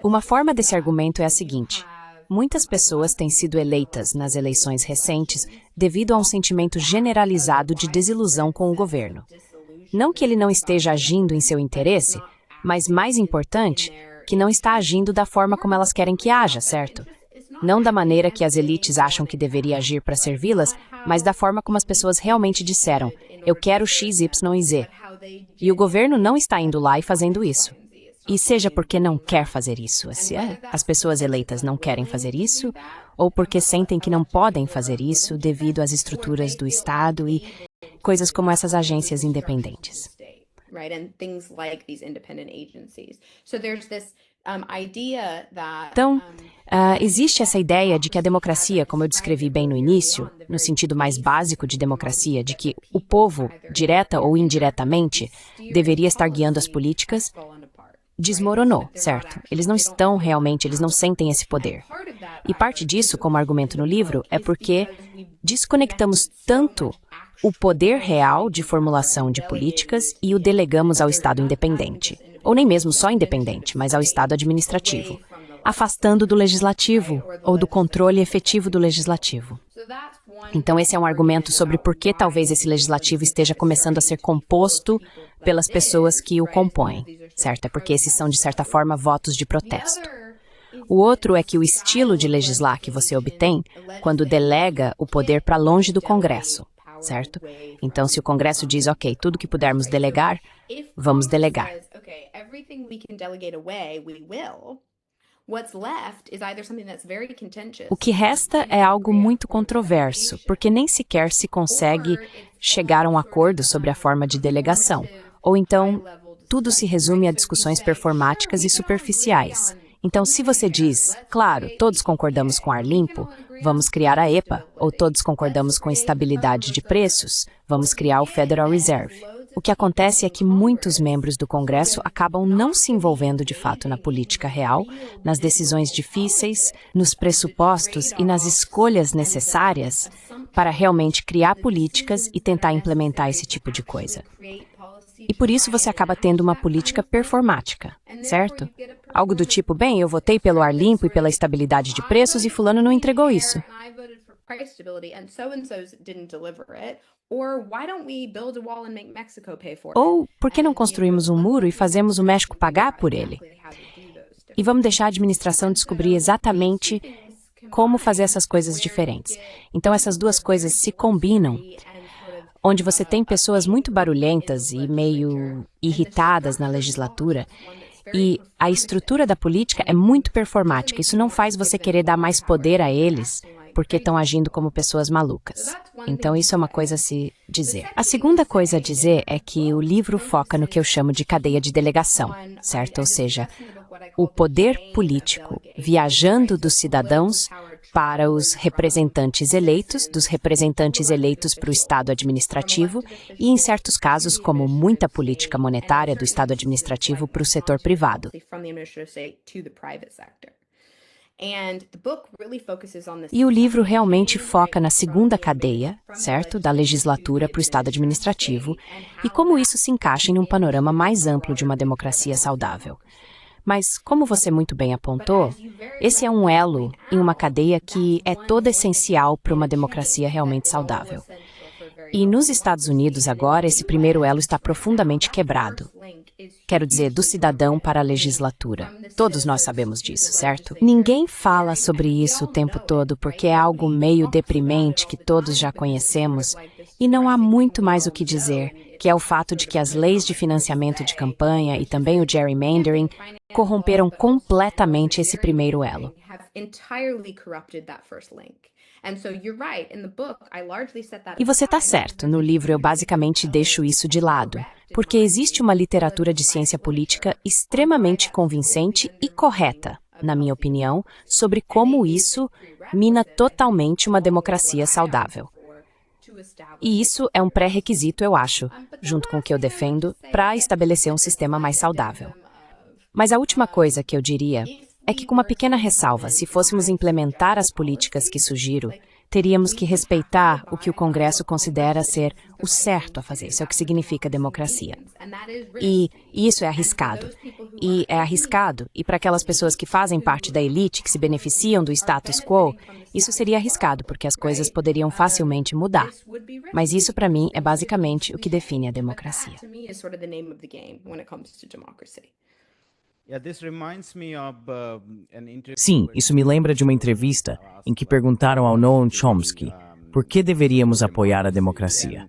Uma forma desse argumento é a seguinte. Muitas pessoas têm sido eleitas nas eleições recentes devido a um sentimento generalizado de desilusão com o governo. Não que ele não esteja agindo em seu interesse, mas mais importante, que não está agindo da forma como elas querem que haja, certo? Não da maneira que as elites acham que deveria agir para servi-las, mas da forma como as pessoas realmente disseram, eu quero X, Y e Z. E o governo não está indo lá e fazendo isso. E seja porque não quer fazer isso, as pessoas eleitas não querem fazer isso, ou porque sentem que não podem fazer isso devido às estruturas do Estado e coisas como essas agências independentes. Então, existe essa ideia de que a democracia, como eu descrevi bem no início, no sentido mais básico de democracia, de que o povo, direta ou indiretamente, deveria estar guiando as políticas, desmoronou, certo? Eles não estão realmente, eles não sentem esse poder. E parte disso, como argumento no livro, é porque desconectamos tanto o poder real de formulação de políticas e o delegamos ao Estado independente. Ou nem mesmo só independente, mas ao Estado administrativo, afastando do legislativo ou do controle efetivo do legislativo. Então esse é um argumento sobre por que talvez esse legislativo esteja começando a ser composto pelas pessoas que o compõem, certo? É porque esses são, de certa forma, votos de protesto. O outro é que o estilo de legislar que você obtém quando delega o poder para longe do Congresso, certo? Então, se o Congresso diz, ok, tudo que pudermos delegar, vamos delegar. O que resta é algo muito controverso, porque nem sequer se consegue chegar a um acordo sobre a forma de delegação. Ou então, tudo se resume a discussões performáticas e superficiais. Então, se você diz, claro, todos concordamos com ar limpo, vamos criar a EPA, ou todos concordamos com estabilidade de preços, vamos criar o Federal Reserve. O que acontece é que muitos membros do Congresso acabam não se envolvendo de fato na política real, nas decisões difíceis, nos pressupostos e nas escolhas necessárias para realmente criar políticas e tentar implementar esse tipo de coisa. E por isso você acaba tendo uma política performática, certo? Algo do tipo, bem, eu votei pelo ar limpo e pela estabilidade de preços e fulano não entregou isso. Ou, por que não construímos um muro e fazemos o México pagar por ele? E vamos deixar a administração descobrir exatamente como fazer essas coisas diferentes. Então, essas duas coisas se combinam, onde você tem pessoas muito barulhentas e meio irritadas na legislatura, e a estrutura da política é muito performática. Isso não faz você querer dar mais poder a eles, porque estão agindo como pessoas malucas. Então, isso é uma coisa a se dizer. A segunda coisa a dizer é que o livro foca no que eu chamo de cadeia de delegação, certo? Ou seja, o poder político viajando dos cidadãos para os representantes eleitos, dos representantes eleitos para o Estado administrativo e, em certos casos, como muita política monetária do Estado administrativo para o setor privado. E o livro realmente foca na segunda cadeia, certo? Da legislatura para o Estado administrativo e como isso se encaixa em um panorama mais amplo de uma democracia saudável. Mas, como você muito bem apontou, esse é um elo em uma cadeia que é toda essencial para uma democracia realmente saudável. E nos Estados Unidos, agora, esse primeiro elo está profundamente quebrado. Quero dizer, do cidadão para a legislatura. Todos nós sabemos disso, certo? Ninguém fala sobre isso o tempo todo porque é algo meio deprimente que todos já conhecemos e não há muito mais o que dizer, que é o fato de que as leis de financiamento de campanha e também o gerrymandering corromperam completamente esse primeiro elo. E você está certo, no livro eu basicamente deixo isso de lado, porque existe uma literatura de ciência política extremamente convincente e correta, na minha opinião, sobre como isso mina totalmente uma democracia saudável. E isso é um pré-requisito, eu acho, junto com o que eu defendo, para estabelecer um sistema mais saudável. Mas a última coisa que eu diria é que, com uma pequena ressalva, se fôssemos implementar as políticas que sugiro, teríamos que respeitar o que o Congresso considera ser o certo a fazer. Isso é o que significa democracia. E isso é arriscado. E é arriscado, e para aquelas pessoas que fazem parte da elite, que se beneficiam do status quo, isso seria arriscado, porque as coisas poderiam facilmente mudar. Mas isso, para mim, é basicamente o que define a democracia. Sim, isso me lembra de uma entrevista em que perguntaram ao Noam Chomsky por que deveríamos apoiar a democracia.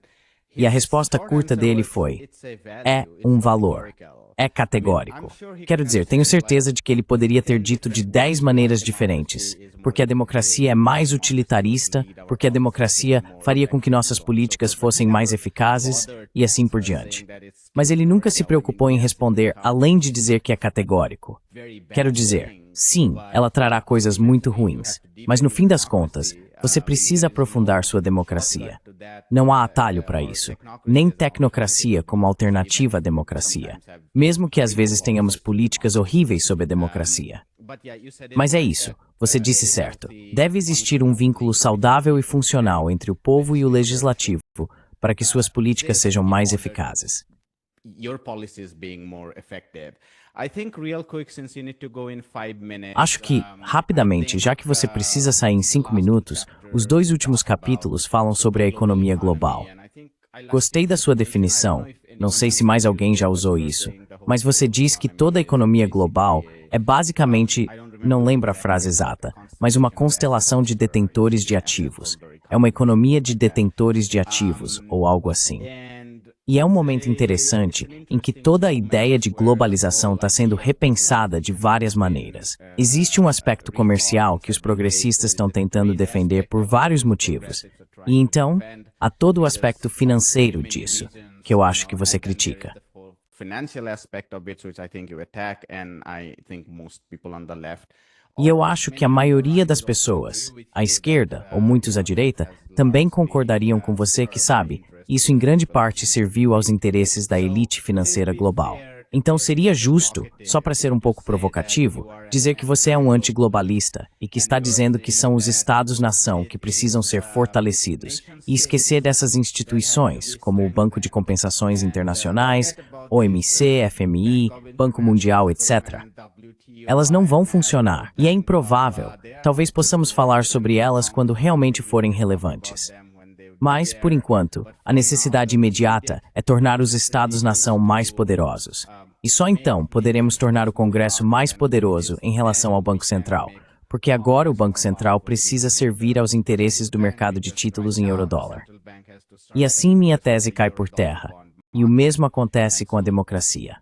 E a resposta curta dele foi: é um valor. É categórico. Quero dizer, tenho certeza de que ele poderia ter dito de 10 maneiras diferentes, porque a democracia é mais utilitarista, porque a democracia faria com que nossas políticas fossem mais eficazes e assim por diante. Mas ele nunca se preocupou em responder além de dizer que é categórico. Quero dizer, sim, ela trará coisas muito ruins, mas no fim das contas, você precisa aprofundar sua democracia. Não há atalho para isso, nem tecnocracia como alternativa à democracia, mesmo que às vezes tenhamos políticas horríveis sobre a democracia. Mas é isso, você disse certo. Deve existir um vínculo saudável e funcional entre o povo e o legislativo para que suas políticas sejam mais eficazes. Acho que, rapidamente, já que você precisa sair em 5 minutos, os 2 últimos capítulos falam sobre a economia global. Gostei da sua definição, não sei se mais alguém já usou isso, mas você diz que toda a economia global é basicamente, não lembro a frase exata, mas uma constelação de detentores de ativos. É uma economia de detentores de ativos, ou algo assim. E é um momento interessante em que toda a ideia de globalização está sendo repensada de várias maneiras. Existe um aspecto comercial que os progressistas estão tentando defender por vários motivos. E então, há todo o aspecto financeiro disso, que eu acho que você critica. financial aspect of it, which I think you attack, and I think most people on the left. E eu acho que a maioria das pessoas, à esquerda ou muitos à direita, também concordariam com você que sabe, isso em grande parte serviu aos interesses da elite financeira global. Então seria justo, só para ser um pouco provocativo, dizer que você é um antiglobalista e que está dizendo que são os Estados-nação que precisam ser fortalecidos e esquecer dessas instituições, como o Banco de Compensações Internacionais, OMC, FMI, Banco Mundial, etc. Elas não vão funcionar e é improvável. Talvez possamos falar sobre elas quando realmente forem relevantes. Mas, por enquanto, a necessidade imediata é tornar os Estados-nação mais poderosos. E só então poderemos tornar o Congresso mais poderoso em relação ao Banco Central, porque agora o Banco Central precisa servir aos interesses do mercado de títulos em eurodólar. E assim minha tese cai por terra. E o mesmo acontece com a democracia.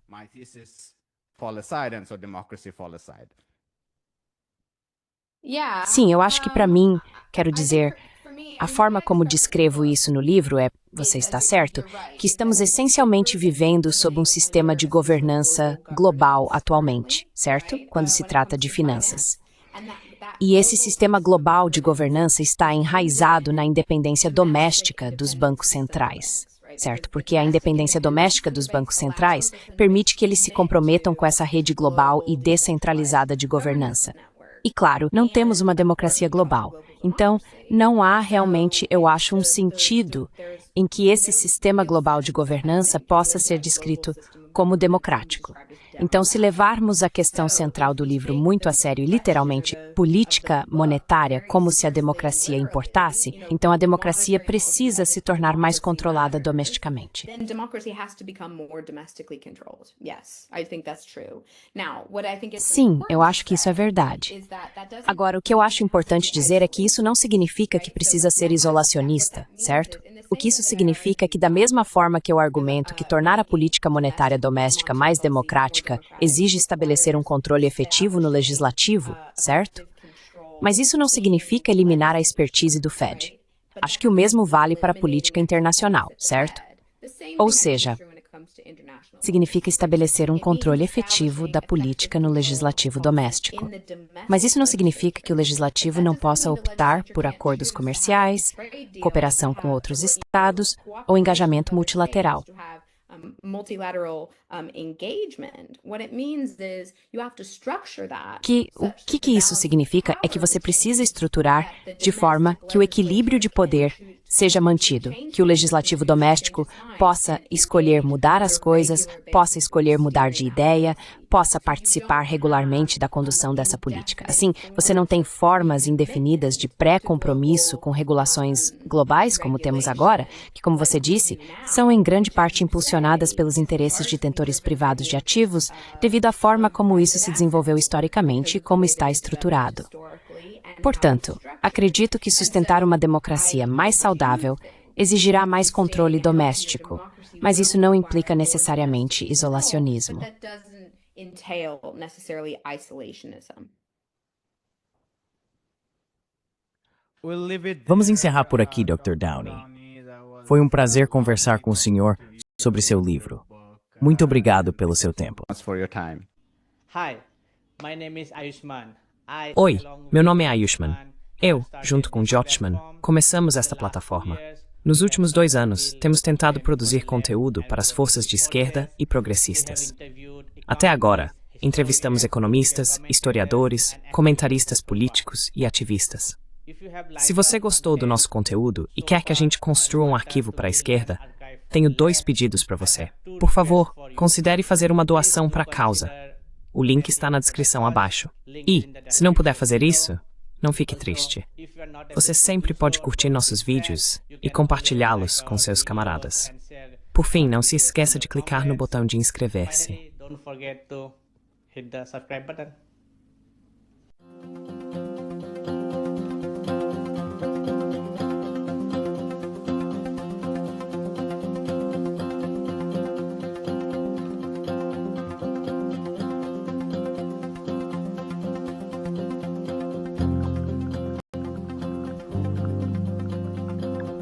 Sim, eu acho que para mim, quero dizer, a forma como descrevo isso no livro é, você está certo, que estamos essencialmente vivendo sob um sistema de governança global atualmente, certo? Quando se trata de finanças. E esse sistema global de governança está enraizado na independência doméstica dos bancos centrais, certo? Porque a independência doméstica dos bancos centrais permite que eles se comprometam com essa rede global e descentralizada de governança. E claro, não temos uma democracia global. Então, não há realmente, eu acho, um sentido em que esse sistema global de governança possa ser descrito como democrático. Então, se levarmos a questão central do livro muito a sério e literalmente política monetária, como se a democracia importasse, então a democracia precisa se tornar mais controlada domesticamente. Sim, eu acho que isso é verdade. Agora, o que eu acho importante dizer é que isso não significa que precisa ser isolacionista, certo? O que isso significa é que, da mesma forma que eu argumento que tornar a política monetária doméstica mais democrática exige estabelecer um controle efetivo no legislativo, certo? Mas isso não significa eliminar a expertise do Fed. Acho que o mesmo vale para a política internacional, certo? Ou seja, significa estabelecer um controle efetivo da política no legislativo doméstico. Mas isso não significa que o legislativo não possa optar por acordos comerciais, cooperação com outros estados ou engajamento multilateral. O que isso significa é que você precisa estruturar de forma que o equilíbrio de poder seja mantido, que o legislativo doméstico possa escolher mudar as coisas, possa escolher mudar de ideia, possa participar regularmente da condução dessa política. Assim, você não tem formas indefinidas de pré-compromisso com regulações globais, como temos agora, que, como você disse, são em grande parte impulsionadas pelos interesses de detentores privados de ativos, devido à forma como isso se desenvolveu historicamente e como está estruturado. Portanto, acredito que sustentar uma democracia mais saudável exigirá mais controle doméstico, mas isso não implica necessariamente isolacionismo. Vamos encerrar por aqui, Dr. Downey. Foi um prazer conversar com o senhor sobre seu livro. Muito obrigado pelo seu tempo. Oi, meu nome é Ayushman. Eu, junto com Jyothman, começamos esta plataforma. Nos últimos 2 anos, temos tentado produzir conteúdo para as forças de esquerda e progressistas. Até agora, entrevistamos economistas, historiadores, comentaristas políticos e ativistas. Se você gostou do nosso conteúdo e quer que a gente construa um arquivo para a esquerda, tenho 2 pedidos para você. Por favor, considere fazer uma doação para a causa. O link está na descrição abaixo. E, se não puder fazer isso, não fique triste. Você sempre pode curtir nossos vídeos e compartilhá-los com seus camaradas. Por fim, não se esqueça de clicar no botão de inscrever-se. Don't forget to hit the subscribe button.